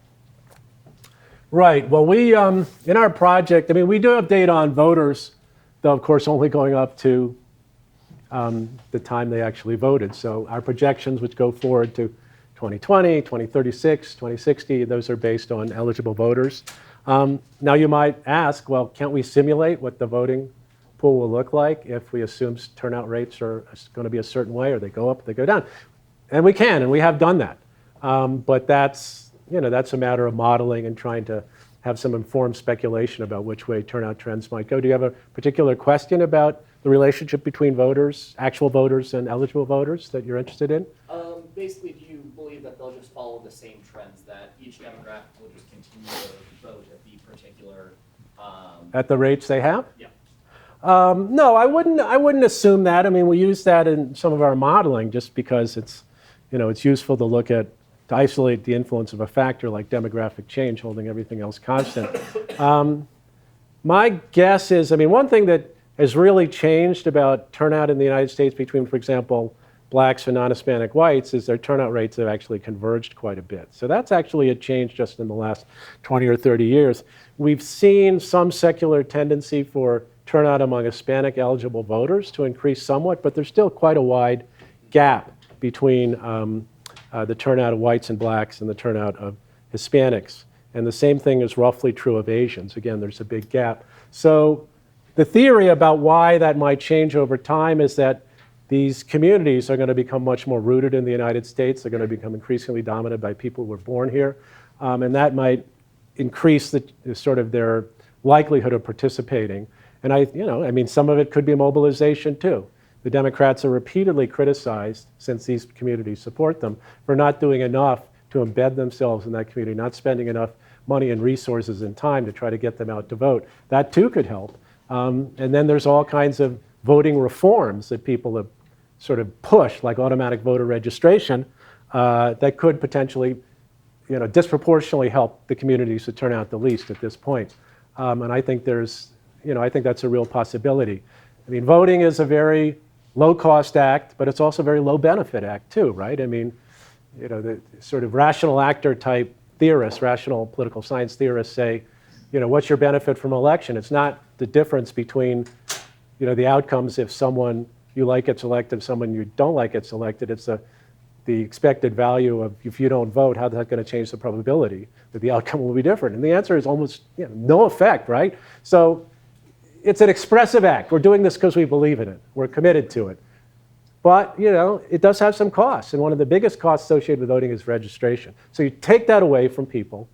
Right. Well, we, in our project, we do have data on voters, though, of course, only going up to the time they actually voted. So our projections, which go forward to 2020, 2036, 2060, those are based on eligible voters. Now, you might ask, well, can't we simulate what the voting pool will look like if we assume turnout rates are going to be a certain way, or they go up, they go down? And we can, and we have done that. But that's a matter of modeling and trying to have some informed speculation about which way turnout trends might go. Do you have a particular question about the relationship between voters, actual voters, and eligible voters that you're interested in? Basically, do you believe that they'll just follow the same trends, that each demographic will just continue to vote at the particular... At the rates they have? Yeah. No, I wouldn't assume that. We use that in some of our modeling just because it's useful to look at, to isolate the influence of a factor like demographic change, holding everything else constant. My guess is, one thing that has really changed about turnout in the United States between, for example, blacks and non-Hispanic whites is their turnout rates have actually converged quite a bit. So that's actually a change just in the last 20 or 30 years. We've seen some secular tendency for turnout among Hispanic eligible voters to increase somewhat, but there's still quite a wide gap between the turnout of whites and blacks and the turnout of Hispanics. And the same thing is roughly true of Asians. Again, there's a big gap. So the theory about why that might change over time is that these communities are going to become much more rooted in the United States. They're going to become increasingly dominated by people who were born here. And that might increase their likelihood of participating. And some of it could be mobilization too. The Democrats are repeatedly criticized, since these communities support them, for not doing enough to embed themselves in that community, not spending enough money and resources and time to try to get them out to vote. That too could help. And then there's all kinds of voting reforms that people have sort of pushed, like automatic voter registration, that could potentially disproportionately help the communities that turn out the least at this point. And I think I think that's a real possibility. I mean, voting is a very low-cost act, but it's also a very low-benefit act too, right? I mean, the sort of rational actor type theorists, rational political science theorists say, what's your benefit from election? It's not the difference between, the outcomes if someone you like gets elected, someone you don't like gets elected. It's the expected value of if you don't vote, how's that going to change the probability that the outcome will be different? And the answer is almost no effect, right? So it's an expressive act. We're doing this because we believe in it. We're committed to it. But, it does have some costs. And one of the biggest costs associated with voting is registration. So you take that away from people,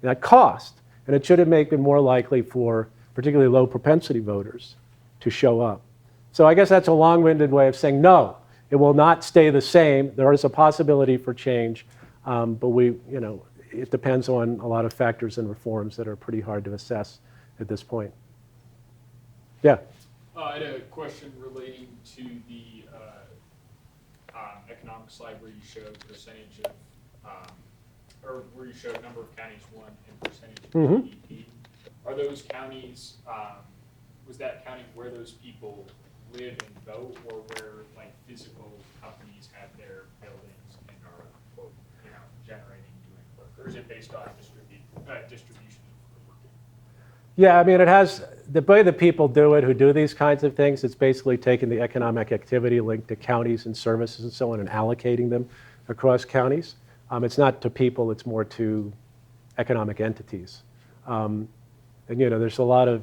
that cost, and it should have made it more likely for particularly low propensity voters to show up. So I guess that's a long-winded way of saying no, it will not stay the same. There is a possibility for change, but it depends on a lot of factors and reforms that are pretty hard to assess at this point. Yeah? I had a question relating to the economic slide where you showed percentage of, or where you showed number of counties won and percentage of GDP. Are those counties, was that counting where those people live and vote, or where physical companies have their buildings and are generating, doing work, or is it based on distribution of work? Yeah, I mean, it has, the way the people do it who do these kinds of things, it's basically taking the economic activity linked to counties and services and so on and allocating them across counties. It's not to people, it's more to economic entities. And there's a lot of,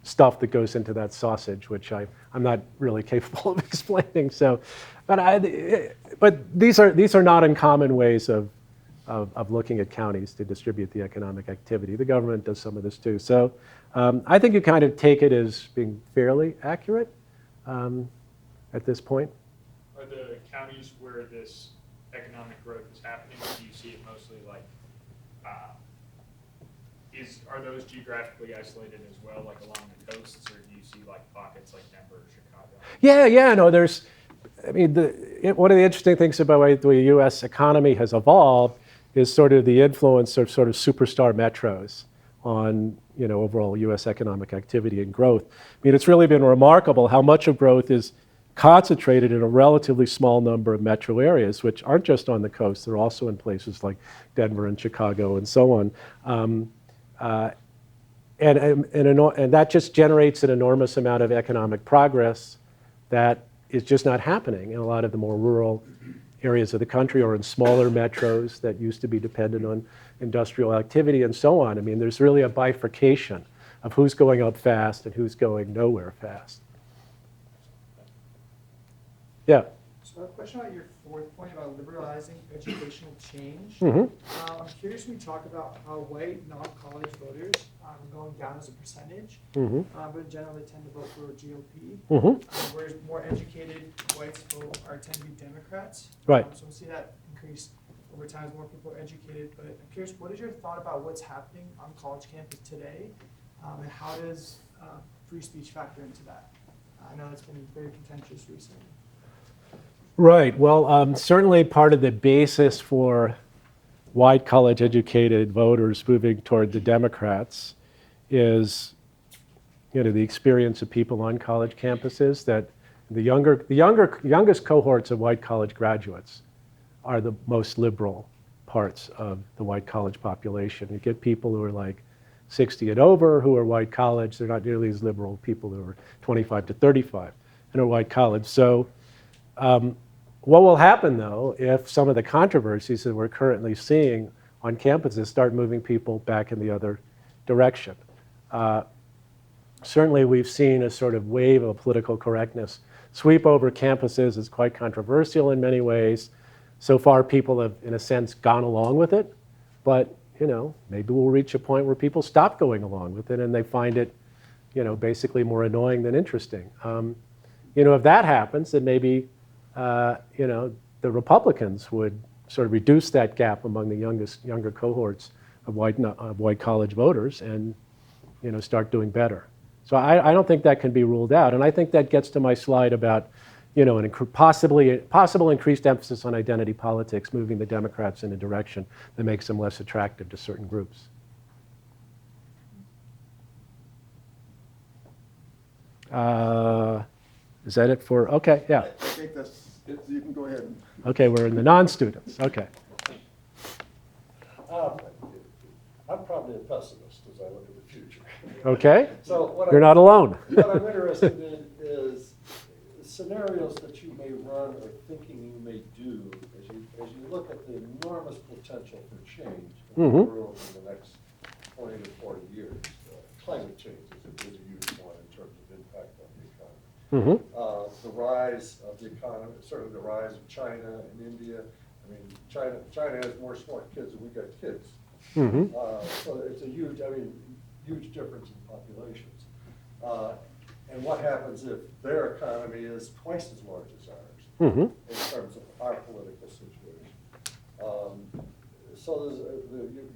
stuff that goes into that sausage, which I'm not really capable of explaining. So, but these are not uncommon ways of looking at counties to distribute the economic activity. The government does some of this too. So I think you kind of take it as being fairly accurate at this point. Are the counties where this economic growth is happening, do you see it mostly are those geographically isolated as well, along the coasts, or do you see pockets like Denver or Chicago? Yeah, no, one of the interesting things about the way the U.S. economy has evolved is sort of the influence of sort of superstar metros on overall U.S. economic activity and growth. I mean, it's really been remarkable how much of growth is concentrated in a relatively small number of metro areas, which aren't just on the coast, they're also in places like Denver and Chicago and so on. And that just generates an enormous amount of economic progress that is just not happening in a lot of the more rural areas of the country or in smaller metros that used to be dependent on industrial activity and so on. I mean, there's really a bifurcation of who's going up fast and who's going nowhere fast. Yeah? So I have a question about your fourth point about liberalizing educational change. Mm-hmm. I'm curious when you talk about how white non-college voters are going down as a percentage, Mm-hmm. but in general they tend to vote for GOP, Mm-hmm. whereas more educated whites tend to be Democrats. Right. So we see that increase over time as more people are educated. But I'm curious, what is your thought about what's happening on college campus today, and how does free speech factor into that? I know it's been very contentious recently. Right. Well, certainly part of the basis for white college-educated voters moving toward the Democrats is, the experience of people on college campuses that the youngest cohorts of white college graduates are the most liberal parts of the white college population. You get people who are 60 and over who are white college. They're not nearly as liberal people who are 25 to 35 and are white college. So what will happen, though, if some of the controversies that we're currently seeing on campuses start moving people back in the other direction? Certainly, we've seen a sort of wave of political correctness sweep over campuses. It's quite controversial in many ways. So far, people have, in a sense, gone along with it. But, maybe we'll reach a point where people stop going along with it and they find it, basically more annoying than interesting. If that happens, then maybe the Republicans would sort of reduce that gap among the younger cohorts of white college voters and, start doing better. So I don't think that can be ruled out. And I think that gets to my slide about, possible increased emphasis on identity politics, moving the Democrats in a direction that makes them less attractive to certain groups. Is that it for, okay, yeah. I think that's it. You can go ahead. Okay, we're in the non-students, okay. I'm probably a pessimist as I look at the future. Okay, So what you're not alone. what I'm interested in is scenarios that you may run or thinking you may do as you look at the enormous potential for change in the world in the next 20 to 40 years. Climate change is a huge one in terms of impact on the economy. The rise of the economy, certainly the rise of China and India. I mean, China has more smart kids than we got kids. So it's a huge difference in populations. And what happens if their economy is twice as large as ours in terms of our political situation? So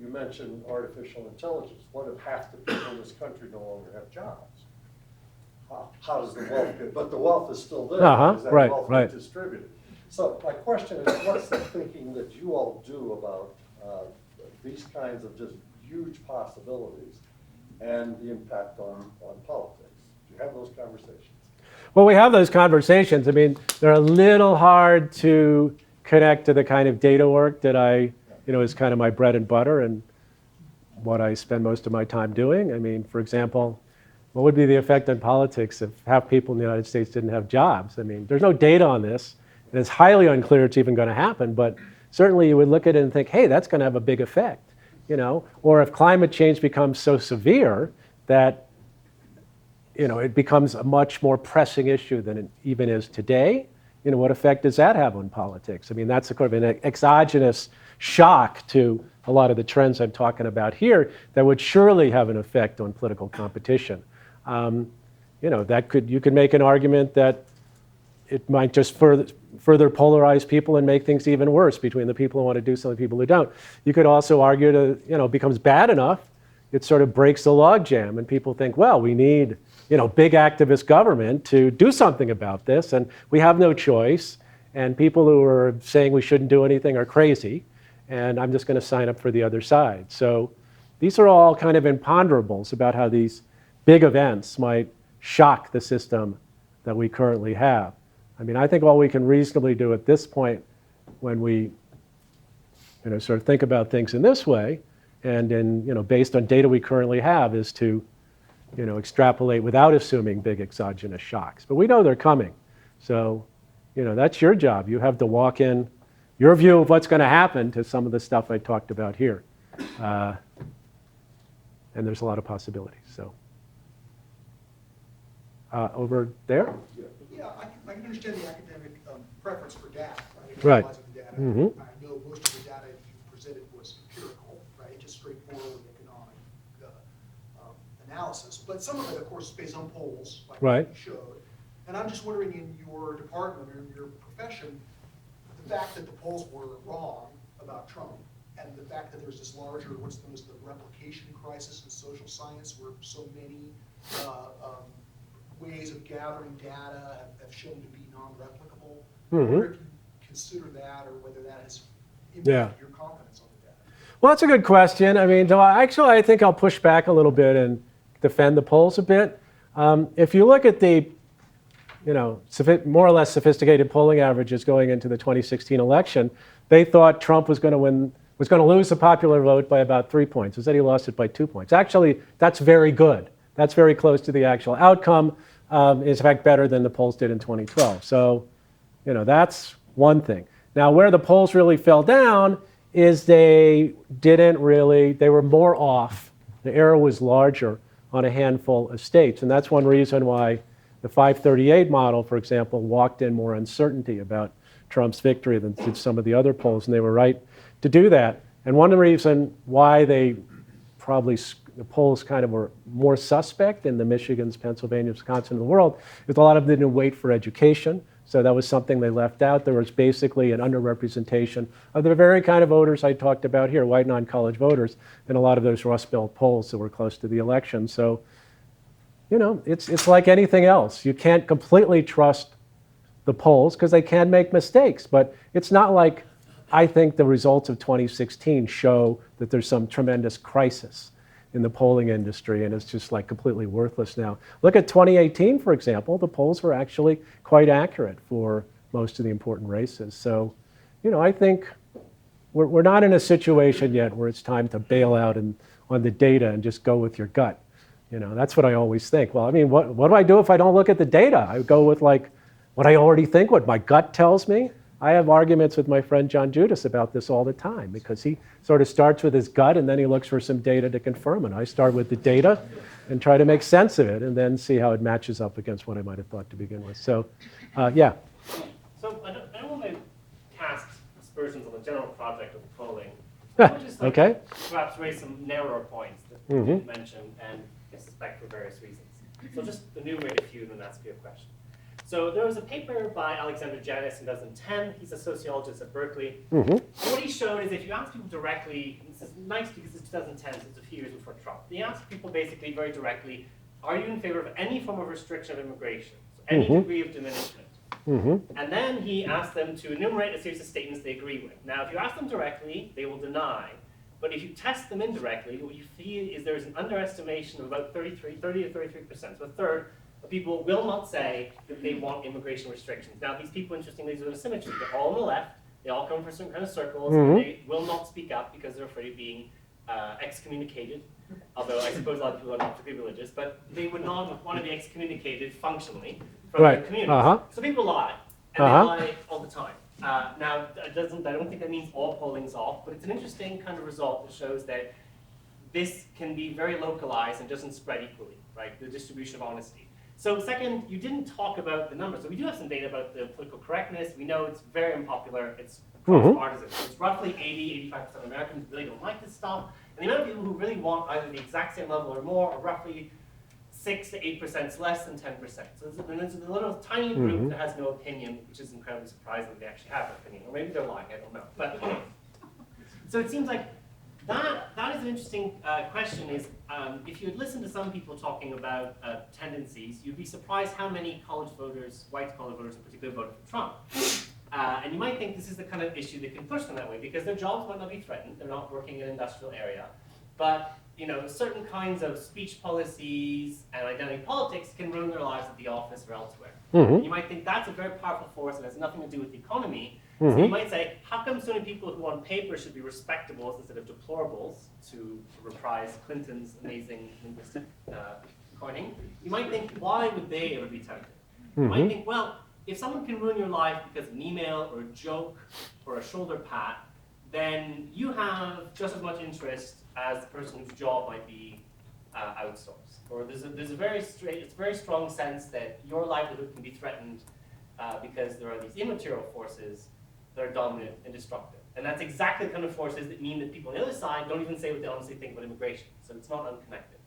you mentioned artificial intelligence. What if half the people in this country no longer have jobs? How does the wealth get, but the wealth is still there. Does that wealth get distributed? So my question is, what's the thinking that you all do about these kinds of just huge possibilities and the impact on politics? Do you have those conversations? Well, we have those conversations. I mean, they're a little hard to connect to the kind of data work that is kind of my bread and butter and what I spend most of my time doing. I mean, for example, what would be the effect on politics if half people in the United States didn't have jobs? I mean, there's no data on this, and it's highly unclear it's even going to happen, but certainly you would look at it and think, hey, that's going to have a big effect, Or if climate change becomes so severe that, it becomes a much more pressing issue than it even is today, what effect does that have on politics? I mean, that's a kind of an exogenous shock to a lot of the trends I'm talking about here that would surely have an effect on political competition. You could make an argument that it might just further polarize people and make things even worse between the people who want to do something and people who don't. You could also argue that it becomes bad enough, it sort of breaks the logjam, and people think, well, we need big activist government to do something about this, and we have no choice, and people who are saying we shouldn't do anything are crazy, and I'm just going to sign up for the other side. So these are all kind of imponderables about how these big events might shock the system that we currently have. I mean, I think all we can reasonably do at this point when we sort of think about things in this way and based on data we currently have is to extrapolate without assuming big exogenous shocks. But we know they're coming. So that's your job. You have to walk in your view of what's going to happen to some of the stuff I talked about here. And there's a lot of possibilities. So over there? Yeah, I can understand the academic preference for data, right? Right. Analyzing the data. Mm-hmm. I know most of the data you presented was empirical, right? Just straightforward economic analysis. But some of it, of course, is based on polls, like Right. you showed. And I'm just wondering, in your department or in your profession, the fact that the polls were wrong about Trump and the fact that there's this larger, what's known as the replication crisis in social science, where so many ways of gathering data have shown to be non-replicable. I wonder if you consider that, or whether that has impacted your confidence on the data. Well, that's a good question. I mean, I think I'll push back a little bit and defend the polls a bit. If you look at the more or less sophisticated polling averages going into the 2016 election, they thought Trump was going to lose the popular vote by about 3 points. Instead, he lost it by 2 points. Actually, that's very good. That's very close to the actual outcome. Is in fact better than the polls did in 2012. So, that's one thing. Now, where the polls really fell down is they were more off. The error was larger on a handful of states. And that's one reason why the 538 model, for example, walked in more uncertainty about Trump's victory than did some of the other polls. And they were right to do that. And one reason why the polls kind of were more suspect in the Michigans, Pennsylvania, Wisconsin of the world is a lot of them didn't wait for education. So that was something they left out. There was basically an underrepresentation of the very kind of voters I talked about here, white non-college voters, in a lot of those Rust Belt polls that were close to the election. So, it's like anything else. You can't completely trust the polls because they can make mistakes. But it's not like I think the results of 2016 show that there's some tremendous crisis. in the polling industry, and it's just like completely worthless now. Look at 2018, for example. The polls were actually quite accurate for most of the important races. So, I think we're not in a situation yet where it's time to bail out on the data and just go with your gut. That's what I always think. Well, I mean, what do I do if I don't look at the data? I go with like what I already think, what my gut tells me. I have arguments with my friend John Judas about this all the time because he sort of starts with his gut and then he looks for some data to confirm it. I start with the data and try to make sense of it and then see how it matches up against what I might have thought to begin with. So, yeah. So I don't want to cast aspersions on the general project of polling. I would just like to perhaps raise some narrower points that you didn't mention and I suspect for various reasons. So just enumerate a few and then ask you a question. So there was a paper by Alexander Janis in 2010. He's a sociologist at Berkeley. And what he showed is if you ask people directly, and this is nice because it's 2010, so it's a few years before Trump. He asked people basically very directly, are you in favor of any form of restriction of immigration? So any degree of diminishment. And then he asked them to enumerate a series of statements they agree with. Now, if you ask them directly, they will deny. But if you test them indirectly, what you see is there's an underestimation of about 30 to 33%. So a third of people will not say that they want immigration restrictions. Now, these people, interestingly, there's a symmetry. They're all on the left. They all come from certain kind of circles. And they will not speak up because they're afraid of being excommunicated. Although I suppose a lot of people are not particularly religious, but they would not want to be excommunicated functionally from their communities. So people lie, and they lie all the time. Now, I don't think that means all polling's off, but it's an interesting kind of result that shows that this can be very localized and doesn't spread equally, right? The distribution of honesty. So second, you didn't talk about the numbers. So we do have some data about the political correctness. We know it's very unpopular. It's cross-partisan. So it's roughly 80-85% of Americans really don't like this stuff. And the amount of people who really want either the exact same level or more are roughly 6 to 8%, it's less than 10%. So there's a little tiny group that has no opinion, which is incredibly surprising that they actually have an opinion. Or maybe they're lying, I don't know. But so it seems like that is an interesting question is, if you had listened to some people talking about tendencies, you'd be surprised how many college voters, white college voters in particular, voted for Trump. And you might think this is the kind of issue that can push them that way because their jobs might not be threatened. They're not working in an industrial area. But certain kinds of speech policies and identity politics can ruin their lives at the office or elsewhere. You might think that's a very powerful force and has nothing to do with the economy. So you might say, how come so many people who on paper should be respectables instead of deplorables, to reprise Clinton's amazing linguistic coining? You might think, why would they ever be tempted? You might think, well, if someone can ruin your life because of an email or a joke or a shoulder pat, then you have just as much interest as the person whose job might be outsourced. Or there's a very strong sense that your livelihood can be threatened because there are these immaterial forces that are dominant and destructive. And that's exactly the kind of forces that mean that people on the other side don't even say what they honestly think about immigration. So it's not unconnected.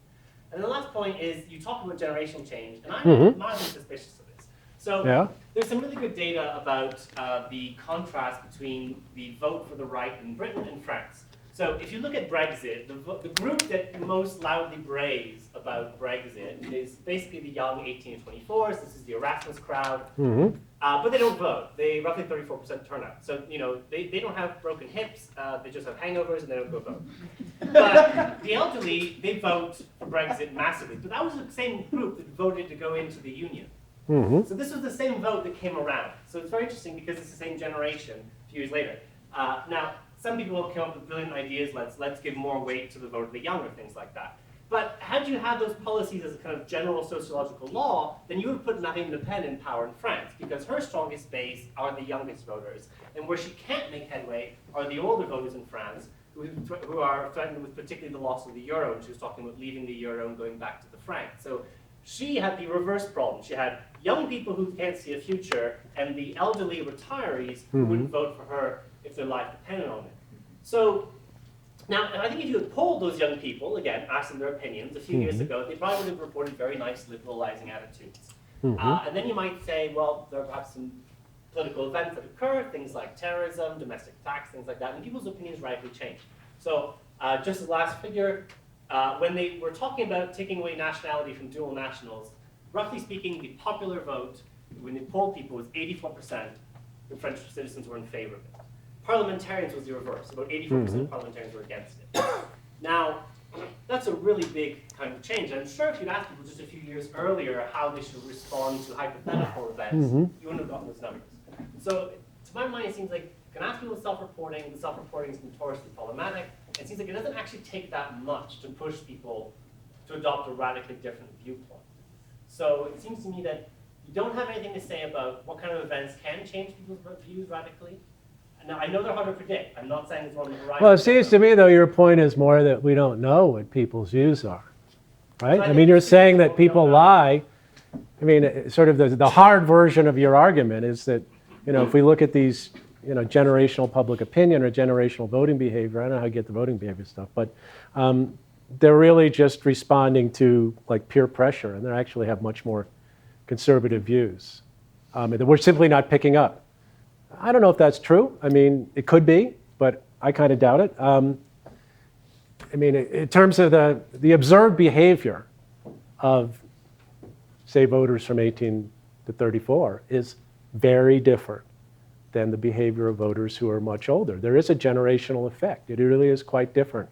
And the last point is you talk about generational change, and I'm mildly suspicious of this. So there's some really good data about the contrast between the vote for the right in Britain and France. So if you look at Brexit, the group that most loudly braves about Brexit is basically the young 18 to 24s. This is the Erasmus crowd. But they don't vote. They roughly 34% turnout. So they don't have broken hips. They just have hangovers and they don't go vote. But the elderly, they vote for Brexit massively. But that was the same group that voted to go into the union. So this was the same vote that came around. So it's very interesting because it's the same generation a few years later. Now, some people have come up with brilliant ideas. Let's give more weight to the vote of the younger, things like that. But had you had those policies as a kind of general sociological law, then you would put Marine Le Pen in power in France, because her strongest base are the youngest voters. And where she can't make headway are the older voters in France, who are threatened with particularly the loss of the euro, and she was talking about leaving the euro and going back to the franc. So she had the reverse problem. She had young people who can't see a future, and the elderly retirees who wouldn't vote for her if their life depended on it. So now, I think if you had polled those young people, again, asked them their opinions a few years ago, they probably would have reported very nice liberalizing attitudes. And then you might say, well, there are perhaps some political events that occur, things like terrorism, domestic attacks, things like that, and people's opinions radically change. So just as last figure, when they were talking about taking away nationality from dual nationals, roughly speaking, the popular vote, when they polled people, was 84%. The French citizens were in favor of it. Parliamentarians was the reverse. About 84% of parliamentarians were against it. Now, that's that's a really big kind of change. I'm sure if you'd asked people just a few years earlier how they should respond to hypothetical events, you wouldn't have gotten those numbers. So to my mind, it seems like you can ask people self-reporting. The self-reporting is notoriously problematic. It seems like it doesn't actually take that much to push people to adopt a radically different viewpoint. So it seems to me that you don't have anything to say about what kind of events can change people's views radically. Now, I know they're hard to predict. I'm not saying it's on the horizon. Well, it seems to me, though, your point is more that we don't know what people's views are, right? I mean, you're saying that people lie. I mean, sort of the hard version of your argument is that, if we look at these, generational public opinion or generational voting behavior, I don't know how you get the voting behavior stuff, but they're really just responding to like peer pressure, and they actually have much more conservative views that we're simply not picking up. I don't know if that's true. I mean, it could be, but I kind of doubt it. I mean, in terms of the observed behavior of, say, voters from 18 to 34 is very different than the behavior of voters who are much older. There is a generational effect. It really is quite different.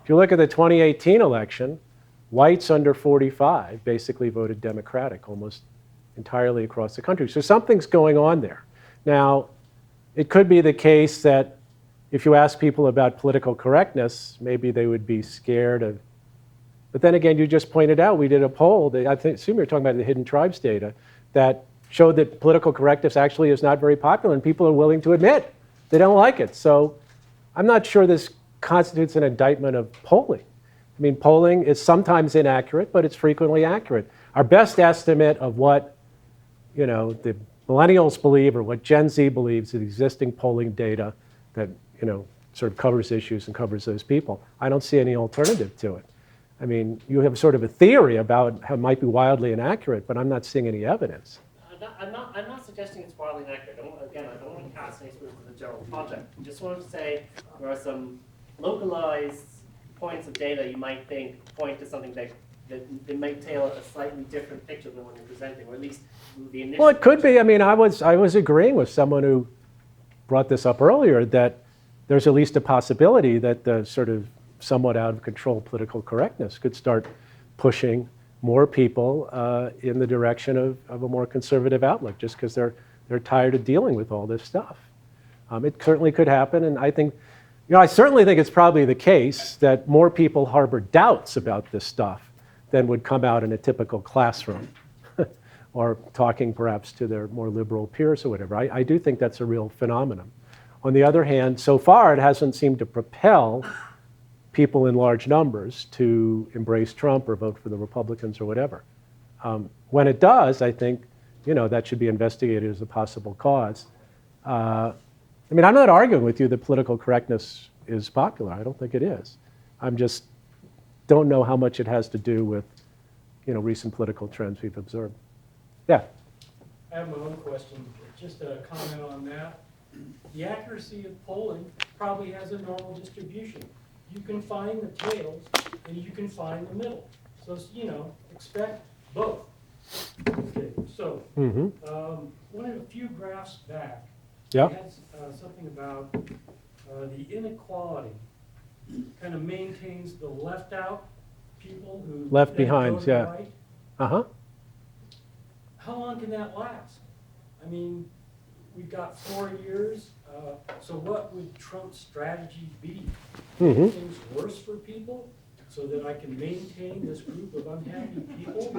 If you look at the 2018 election, whites under 45 basically voted Democratic almost entirely across the country. So something's going on there. Now, it could be the case that if you ask people about political correctness, maybe they would be scared of. But then again, you just pointed out, we did a poll, that I assume you're talking about the hidden tribes data, that showed that political correctness actually is not very popular, and people are willing to admit they don't like it. So I'm not sure this constitutes an indictment of polling. I mean, polling is sometimes inaccurate, but it's frequently accurate. Our best estimate of what, the millennials believe or what Gen Z believes is existing polling data that, sort of covers issues and covers those people. I don't see any alternative to it. I mean, you have sort of a theory about how it might be wildly inaccurate, but I'm not seeing any evidence. I'm not suggesting it's wildly inaccurate. I don't want to cast any sort of the general project. I just wanted to say there are some localized points of data you might think point to something that they might tell a slightly different picture than what you're presenting, or at least the initial. Well, it could be. I mean, I was agreeing with someone who brought this up earlier that there's at least a possibility that the sort of somewhat out of control political correctness could start pushing more people in the direction of a more conservative outlook, just because they're tired of dealing with all this stuff. It certainly could happen, and I think, I certainly think it's probably the case that more people harbor doubts about this stuff than would come out in a typical classroom or talking perhaps to their more liberal peers or whatever. I do think that's a real phenomenon. On the other hand, so far it hasn't seemed to propel people in large numbers to embrace Trump or vote for the Republicans or whatever. When it does, I think, that should be investigated as a possible cause. I mean, I'm not arguing with you that political correctness is popular. I don't think it is. I'm just don't know how much it has to do with, recent political trends we've observed. Yeah. I have my own question, just a comment on that. The accuracy of polling probably has a normal distribution. You can find the tails and you can find the middle. So, expect both. Okay, so, one of a few graphs back, Yeah. it has something about the inequality kind of maintains the left out people who Left then behind, go to the yeah. right. Uh-huh. How long can that last? I mean, we've got 4 years. So what would Trump's strategy be? Make things worse for people so that I can maintain this group of unhappy people?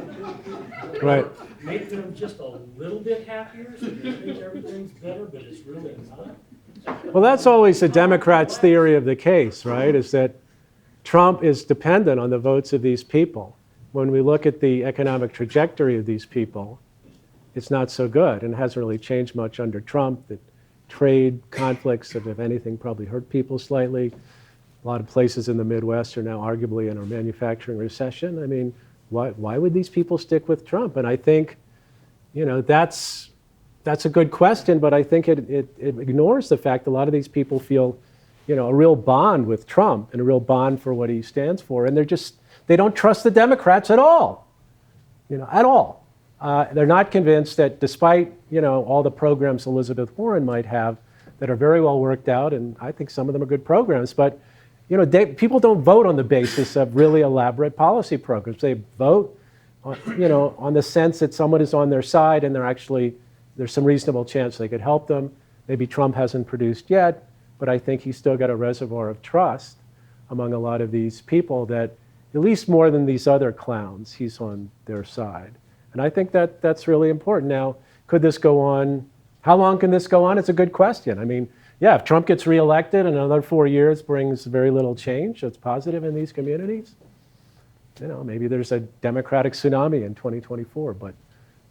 Right. Make them just a little bit happier so they think everything's better, but it's really not? Well, that's always the Democrats' theory of the case, right? Is that Trump is dependent on the votes of these people. When we look at the economic trajectory of these people, it's not so good, and it hasn't really changed much under Trump. The trade conflicts have, if anything, probably hurt people slightly. A lot of places in the Midwest are now arguably in a manufacturing recession. I mean, why would these people stick with Trump? And I think, that's a good question, but I think it ignores the fact a lot of these people feel, a real bond with Trump and a real bond for what he stands for, and they don't trust the Democrats at all, at all. They're not convinced that despite, all the programs Elizabeth Warren might have that are very well worked out, and I think some of them are good programs, but, you know, people don't vote on the basis of really elaborate policy programs. They vote on, you know, on the sense that someone is on their side and there's some reasonable chance they could help them. Maybe Trump hasn't produced yet, but I think he's still got a reservoir of trust among a lot of these people that, at least more than these other clowns, he's on their side. And I think that that's really important. Now, could this go on? How long can this go on? It's a good question. I mean, yeah, if Trump gets reelected and another 4 years brings very little change that's positive in these communities, you know, maybe there's a Democratic tsunami in 2024, but,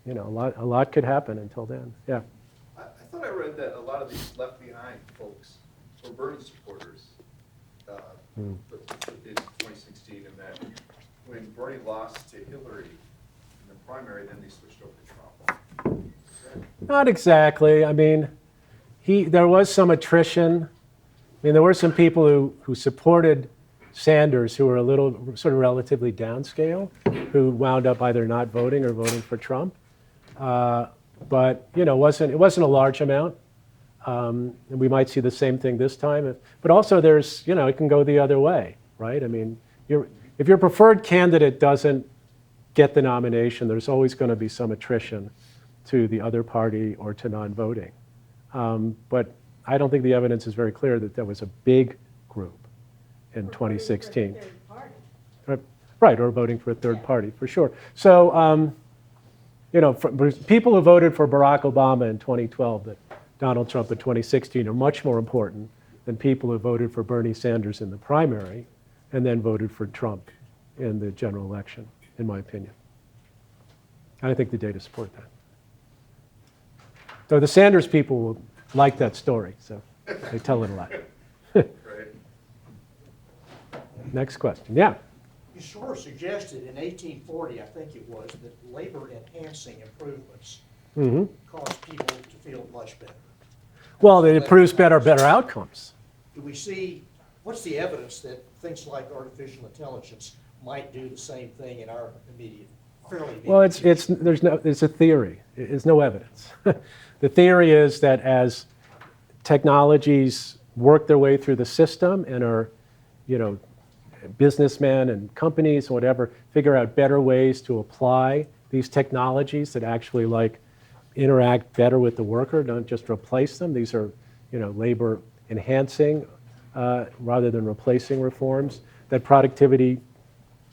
you know, a lot could happen until then. Yeah. I thought I read that a lot of these left behind folks were Bernie supporters in 2016, and that when Bernie lost to Hillary in the primary, then they switched over to Trump. Not exactly. I mean, there was some attrition. I mean, there were some people who supported Sanders who were a little sort of relatively downscale, who wound up either not voting or voting for Trump. But you know, it wasn't a large amount. And we might see the same thing this time. But also, there's, you know, it can go the other way, right? I mean, if your preferred candidate doesn't get the nomination, there's always going to be some attrition to the other party or to non-voting. But I don't think the evidence is very clear that there was a big group in 2016. Right, or voting for a third party, for sure. So, you know, people who voted for Barack Obama in 2012, that Donald Trump in 2016, are much more important than people who voted for Bernie Sanders in the primary and then voted for Trump in the general election, in my opinion. And I think the data support that. So the Sanders people will like that story, so they tell it a lot. Right. Next question, yeah. You sort of suggested in 1840, I think it was, that labor-enhancing improvements caused people to feel much better. Well, it improves better outcomes. Do we see, what's the evidence that things like artificial intelligence might do the same thing in our immediate, fairly immediate Well, future? it's a theory. There's no evidence. The theory is that as technologies work their way through the system and are, you know, businessmen and companies, whatever, figure out better ways to apply these technologies that actually like interact better with the worker, don't just replace them. These are, you know, labor enhancing rather than replacing reforms, that productivity,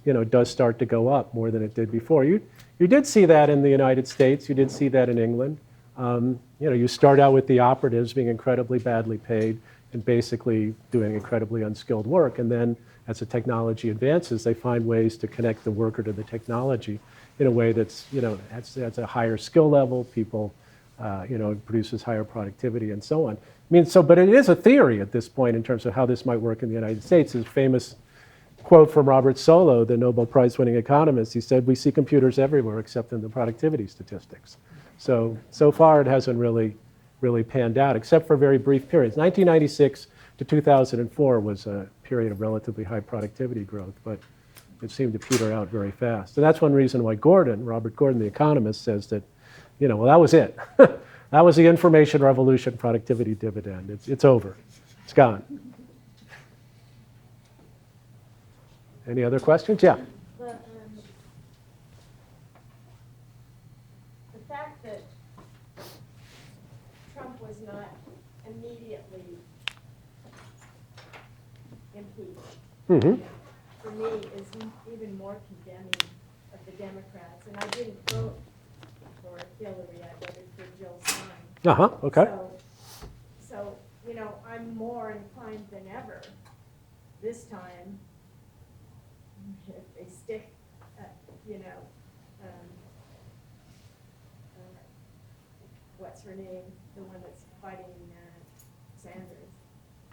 you know, does start to go up more than it did before. You did see that in the United States. You did see that in England. You know, you start out with the operatives being incredibly badly paid and basically doing incredibly unskilled work. And then as the technology advances, they find ways to connect the worker to the technology in a way that's, you know, has a higher skill level, people, you know, produces higher productivity and so on. I mean, but it is a theory at this point in terms of how this might work in the United States. His famous quote from Robert Solow, the Nobel Prize-winning economist, he said, "We see computers everywhere except in the productivity statistics." So far it hasn't really panned out, except for very brief periods. 1996 to 2004 was a period of relatively high productivity growth, but it seemed to peter out very fast. And that's one reason why Robert Gordon, the economist, says that, you know, well, that was it. That was the information revolution productivity dividend. It's over. It's gone. Any other questions? Yeah. The fact that Trump was not immediately impeached, for me, is even more condemning of the Democrats. And I didn't vote for Hillary, I voted for Jill Stein. Okay. So, you know, I'm more inclined than ever this time, if they stick, you know, what's her name, the one that's fighting Sanders,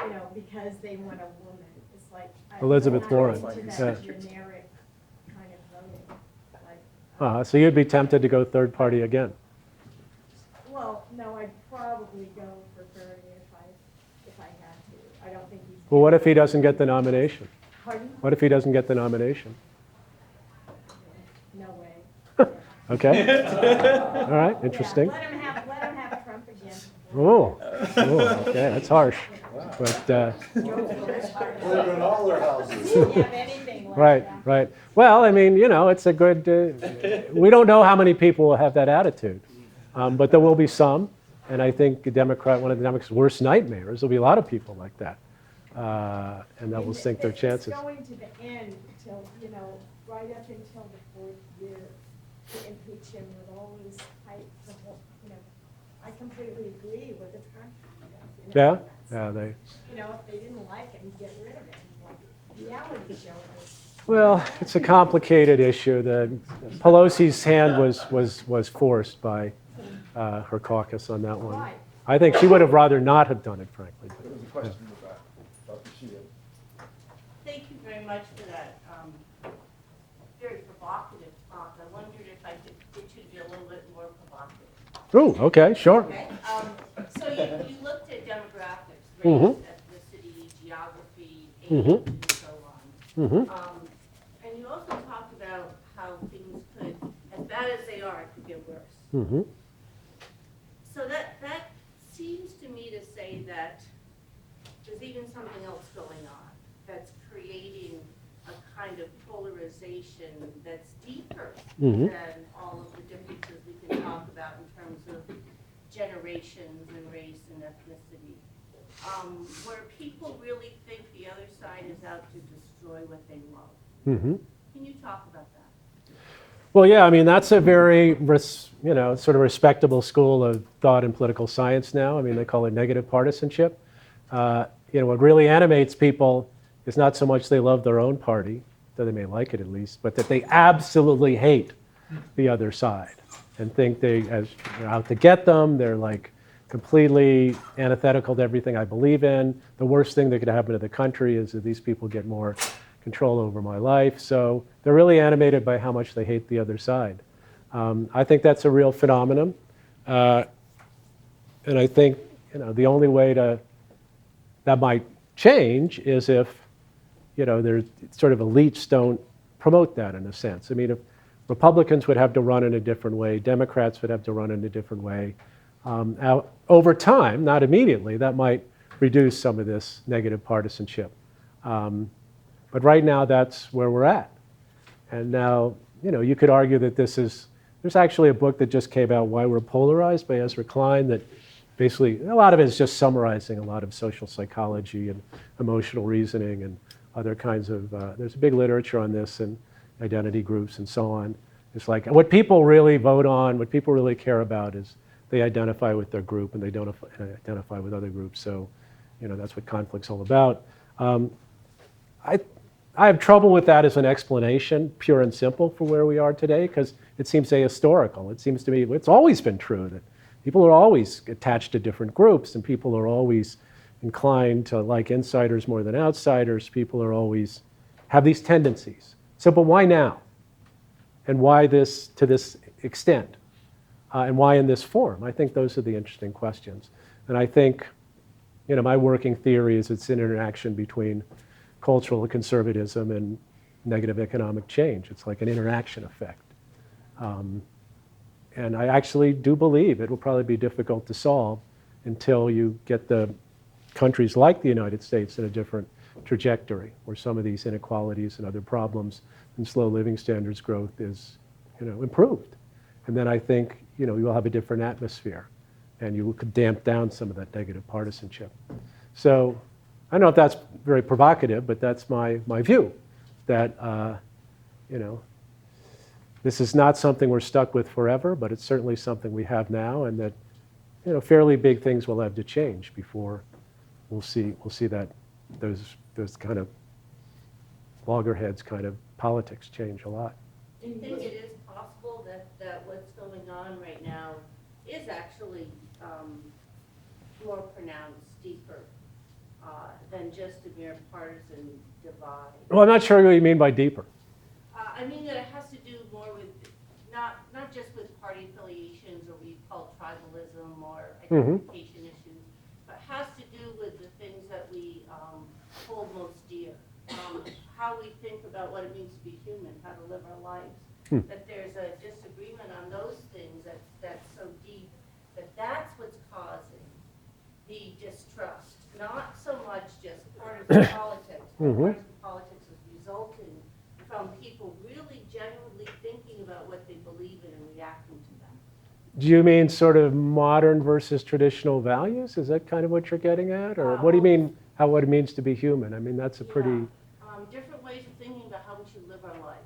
you know, because they want a woman. It's like Elizabeth Warren. Into that generic kind of voting. Like, So you'd be tempted to go third party again? well, no, I'd probably go for Bernie if I had to. I don't think he's. Well, what if he doesn't get the nomination? Pardon? What if he doesn't get the nomination? No way. Okay. All right, interesting. Yeah, let him have Trump again. Oh, okay, that's harsh. But They're in all their houses. Didn't have anything like right, that. right. Well, I mean, it's a good. We don't know how many people will have that attitude, but there will be some. And I think one of the Democrats' worst nightmares, there'll be a lot of people like that, and that will sink their chances. It's going to the end till, right up until the fourth year to impeach him with all these types of, I completely agree with the Trump. Yeah, yeah, they. If they didn't like him, get rid of him. Like reality show was. Well, it's a complicated issue. Pelosi's hand was forced by her caucus on that one. Right. I think she would have rather not have done it, frankly. There was a question in the back. Dr. Sheehan. Thank you very much for that very provocative talk. I wondered if I could get you to be a little bit more provocative. Ooh, okay, sure. Okay? So you looked at demographics, race, Mhm. ethnicity, geography, age, Mhm. and so on. Mm-hmm. And you also talked about how things could, as bad as they are, it could get worse. Mm-hmm. So that seems to me to say that there's even something else going on that's creating a kind of polarization that's deeper Mhm. than all of the differences we can talk about in terms of generations and race and ethnicity, where people really think the other side is out to destroy what they love. Mm-hmm. Can you talk about that? Well, yeah, I mean, that's a very, sort of respectable school of thought in political science now. I mean, they call it negative partisanship. What really animates people is not so much they love their own party, though they may like it at least, but that they absolutely hate the other side and think they're out to get them. They're like completely antithetical to everything I believe in. The worst thing that could happen to the country is that these people get more control over my life. So they're really animated by how much they hate the other side. I think that's a real phenomenon. And I think the only way that might change is if there's sort of elites don't promote that in a sense. I mean, if Republicans would have to run in a different way, Democrats would have to run in a different way. Over time, not immediately, that might reduce some of this negative partisanship. But right now, that's where we're at. And now, you could argue that there's actually a book that just came out, Why We're Polarized, by Ezra Klein, that basically, a lot of it is just summarizing a lot of social psychology and emotional reasoning and other kinds of, there's a big literature on this and identity groups and so on. It's like, what people really vote on, what people really care about is they identify with their group and they don't identify with other groups. So, that's what conflict's all about. I have trouble with that as an explanation, pure and simple, for where we are today, because it seems ahistorical. It seems to me it's always been true that people are always attached to different groups, and people are always inclined to like insiders more than outsiders. People are always have these tendencies. So, but why now? And why this to this extent? And why in this form? I think those are the interesting questions. And I think, my working theory is it's an interaction between cultural conservatism and negative economic change. It's like an interaction effect. And I actually do believe it will probably be difficult to solve until you get the countries like the United States in a different trajectory, where some of these inequalities and other problems and slow living standards growth is, improved. And then I think, you will have a different atmosphere, and you could damp down some of that negative partisanship. So I don't know if that's very provocative, but that's my view, that, this is not something we're stuck with forever, but it's certainly something we have now, and that, fairly big things will have to change before we'll see that those kind of loggerheads kind of politics change a lot. Do you think it is possible that what's going on right now is actually more pronounced, deeper, than just a mere partisan divide? Well, I'm not sure what you mean by deeper. I mean that it has to do more with, not just with party affiliations or what you call tribalism or identification issues, but has to do with the things that we hold most dear. How we think about what it means to be human, how to live our lives. That there's a disagreement on those things that's so deep, that's what's causing the distrust. not so much just partisan politics. Partisan politics is resulting from people really genuinely thinking about what they believe in and reacting to them. Do you mean sort of modern versus traditional values? Is that kind of what you're getting at? Or what do you mean, what it means to be human? I mean, that's a pretty... Yeah. Different ways of thinking about how we should live our lives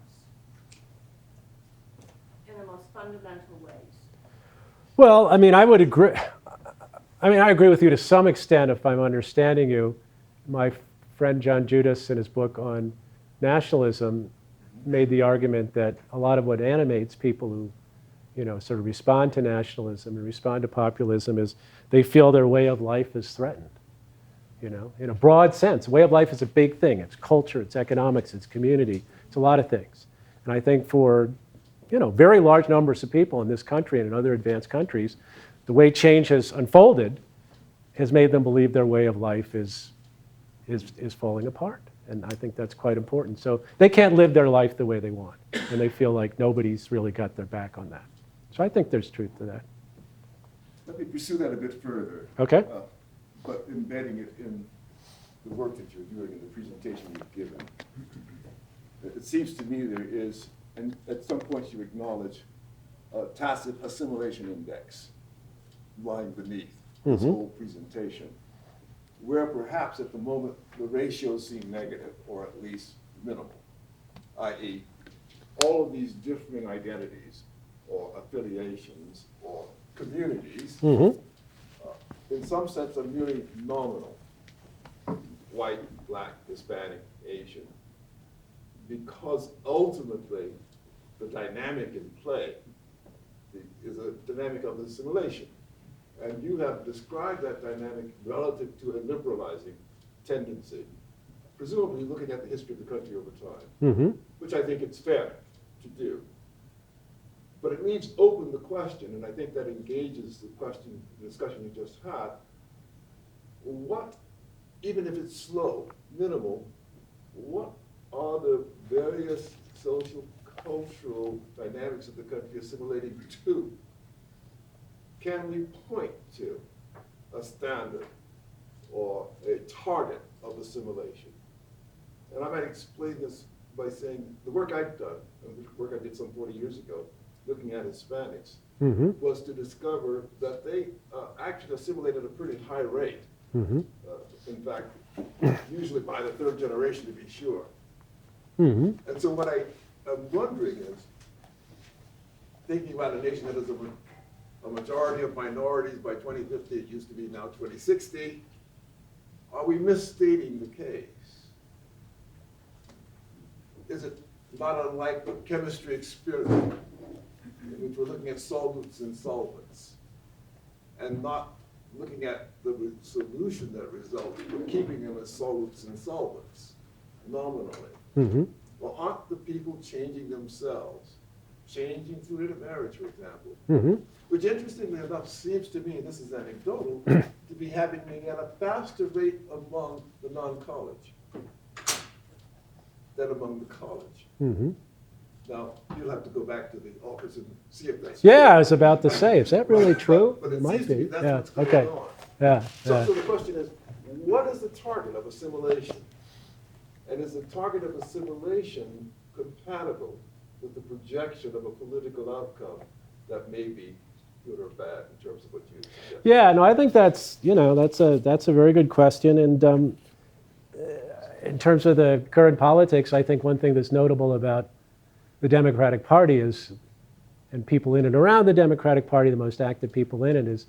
in the most fundamental ways. Well, I mean, I would agree. I mean, I agree with you to some extent if I'm understanding you. My friend John Judas, in his book on nationalism, made the argument that a lot of what animates people who, sort of respond to nationalism and respond to populism is they feel their way of life is threatened. In a broad sense, way of life is a big thing. It's culture, it's economics, it's community, it's a lot of things. And I think for, very large numbers of people in this country and in other advanced countries, the way change has unfolded has made them believe their way of life is falling apart. And I think that's quite important. So they can't live their life the way they want. And they feel like nobody's really got their back on that. So I think there's truth to that. Let me pursue that a bit further. Okay. But embedding it in the work that you're doing and the presentation you've given. It seems to me there is, and at some points you acknowledge, a tacit assimilation index lying beneath this whole presentation, where perhaps at the moment the ratios seem negative or at least minimal, i.e. all of these differing identities or affiliations or communities in some sense are merely nominal, white, black, Hispanic, Asian, because ultimately the dynamic in play is a dynamic of assimilation. And you have described that dynamic relative to a liberalizing tendency, presumably looking at the history of the country over time, which I think it's fair to do. But it leaves open the question, and I think that engages the question, the discussion you just had, what, even if it's slow, minimal, what are the various social, cultural dynamics of the country assimilating to? Can we point to a standard or a target of assimilation? And I might explain this by saying the work I've done, and the work I did some 40 years ago, looking at Hispanics, was to discover that they actually assimilated at a pretty high rate. In fact, usually by the third generation to be sure. And so what I am wondering is, thinking about a nation that is a majority of minorities by 2050, it used to be now 2060, are we misstating the case? Is it not unlike the chemistry experiment in which we're looking at solvents and solvents and not looking at the solution that results, but keeping them as solvents and solvents nominally? Well, aren't the people changing themselves, changing through intermarriage, for example, which interestingly enough seems to me, and this is anecdotal, to be happening at a faster rate among the non-college than among the college. Now, you'll have to go back to the office and see if that's Yeah, true. I was about to say, is that really true? But it might seems to be. me that's Yeah. what's going Okay. on. Yeah. So the question is, what is the target of assimilation? And is the target of assimilation compatible with the projection of a political outcome that may be good or bad in terms of what you suggest? Yeah, no, I think that's a very good question. And in terms of the current politics, I think one thing that's notable about the Democratic Party is, and people in and around the Democratic Party, the most active people in it, is,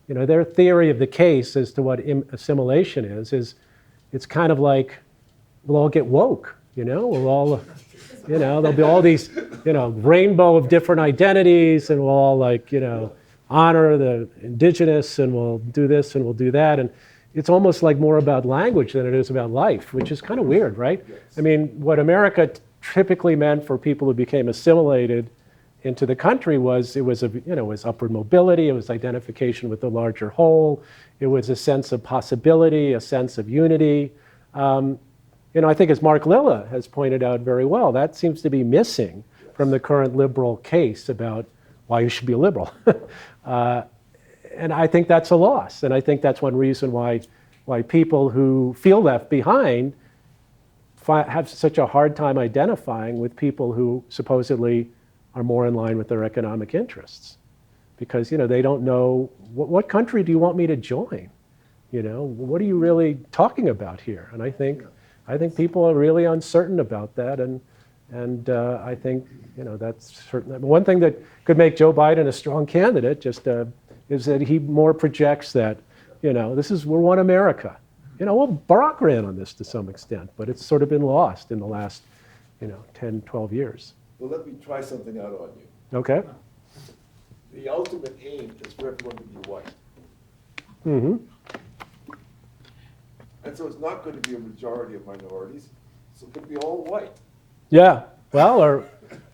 their theory of the case as to what assimilation is it's kind of like we'll all get woke, we'll all, there'll be all these, rainbow of different identities, and we'll all honor the indigenous, and we'll do this and we'll do that. And it's almost like more about language than it is about life, which is kind of weird, right? Yes. I mean, what America typically meant for people who became assimilated into the country was, it was upward mobility, it was identification with the larger whole, it was a sense of possibility, a sense of unity. I think as Mark Lilla has pointed out very well, that seems to be missing from the current liberal case about why you should be a liberal. And I think that's a loss. And I think that's one reason why why people who feel left behind have such a hard time identifying with people who supposedly are more in line with their economic interests. Because, they don't know, what country do you want me to join? What are you really talking about here? And I think people are really uncertain about that. And I think, that's certainly one thing that could make Joe Biden a strong candidate is that he more projects that, we're one America. Well, Barack ran on this to some extent, but it's sort of been lost in the last, 10, 12 years. Well, let me try something out on you. Okay. The ultimate aim is for everyone to be white. Mm-hmm. And so it's not going to be a majority of minorities, so it could be all white. Yeah. Well,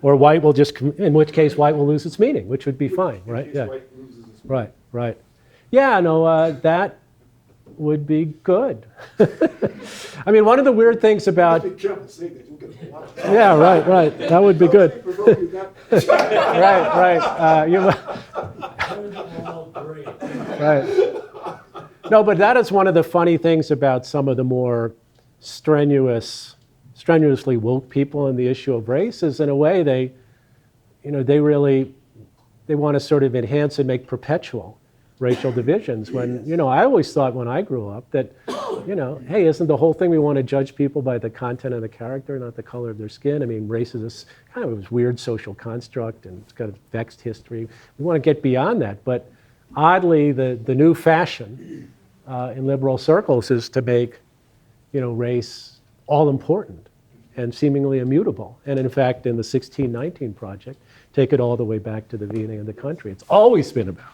or white will just, in which case white will lose its meaning, which would be fine, right? In case Yeah. white loses its Right, right. Yeah, no, that would be good. I mean, one of the weird things about... Be careful saying that, you'll get a lot. Yeah, right. That would be good. Right. Right. No, but that is one of the funny things about some of the more strenuously woke people in the issue of race is, in a way, they want to sort of enhance and make perpetual racial divisions. When, I always thought when I grew up that, hey, isn't the whole thing we want to judge people by the content of the character, not the color of their skin? I mean, race is this kind of this weird social construct, and it's got a vexed history. We want to get beyond that. But oddly, the new fashion in liberal circles is to make, race all important and seemingly immutable. And in fact, in the 1619 Project, take it all the way back to the beginning of the country. It's always been about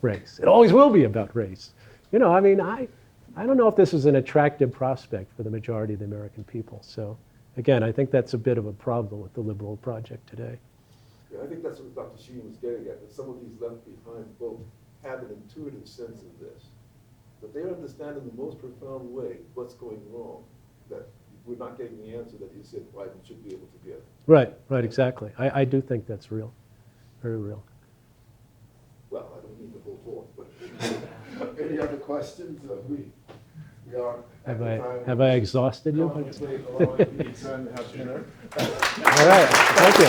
race. It always will be about race. I don't know if this is an attractive prospect for the majority of the American people. So again, I think that's a bit of a problem with the liberal project today. Yeah, I think that's what Dr. Sheen was getting at, that some of these left behind folks have an intuitive sense of this. But they understand in the most profound way what's going wrong, that we're not getting the answer that you said Biden should be able to get. Right, exactly. I do think that's real, very real. Well, I don't mean to go forth, but any other questions? We are at the time. Have I exhausted you? Contemplate allowing people time to have dinner. All right, thank you.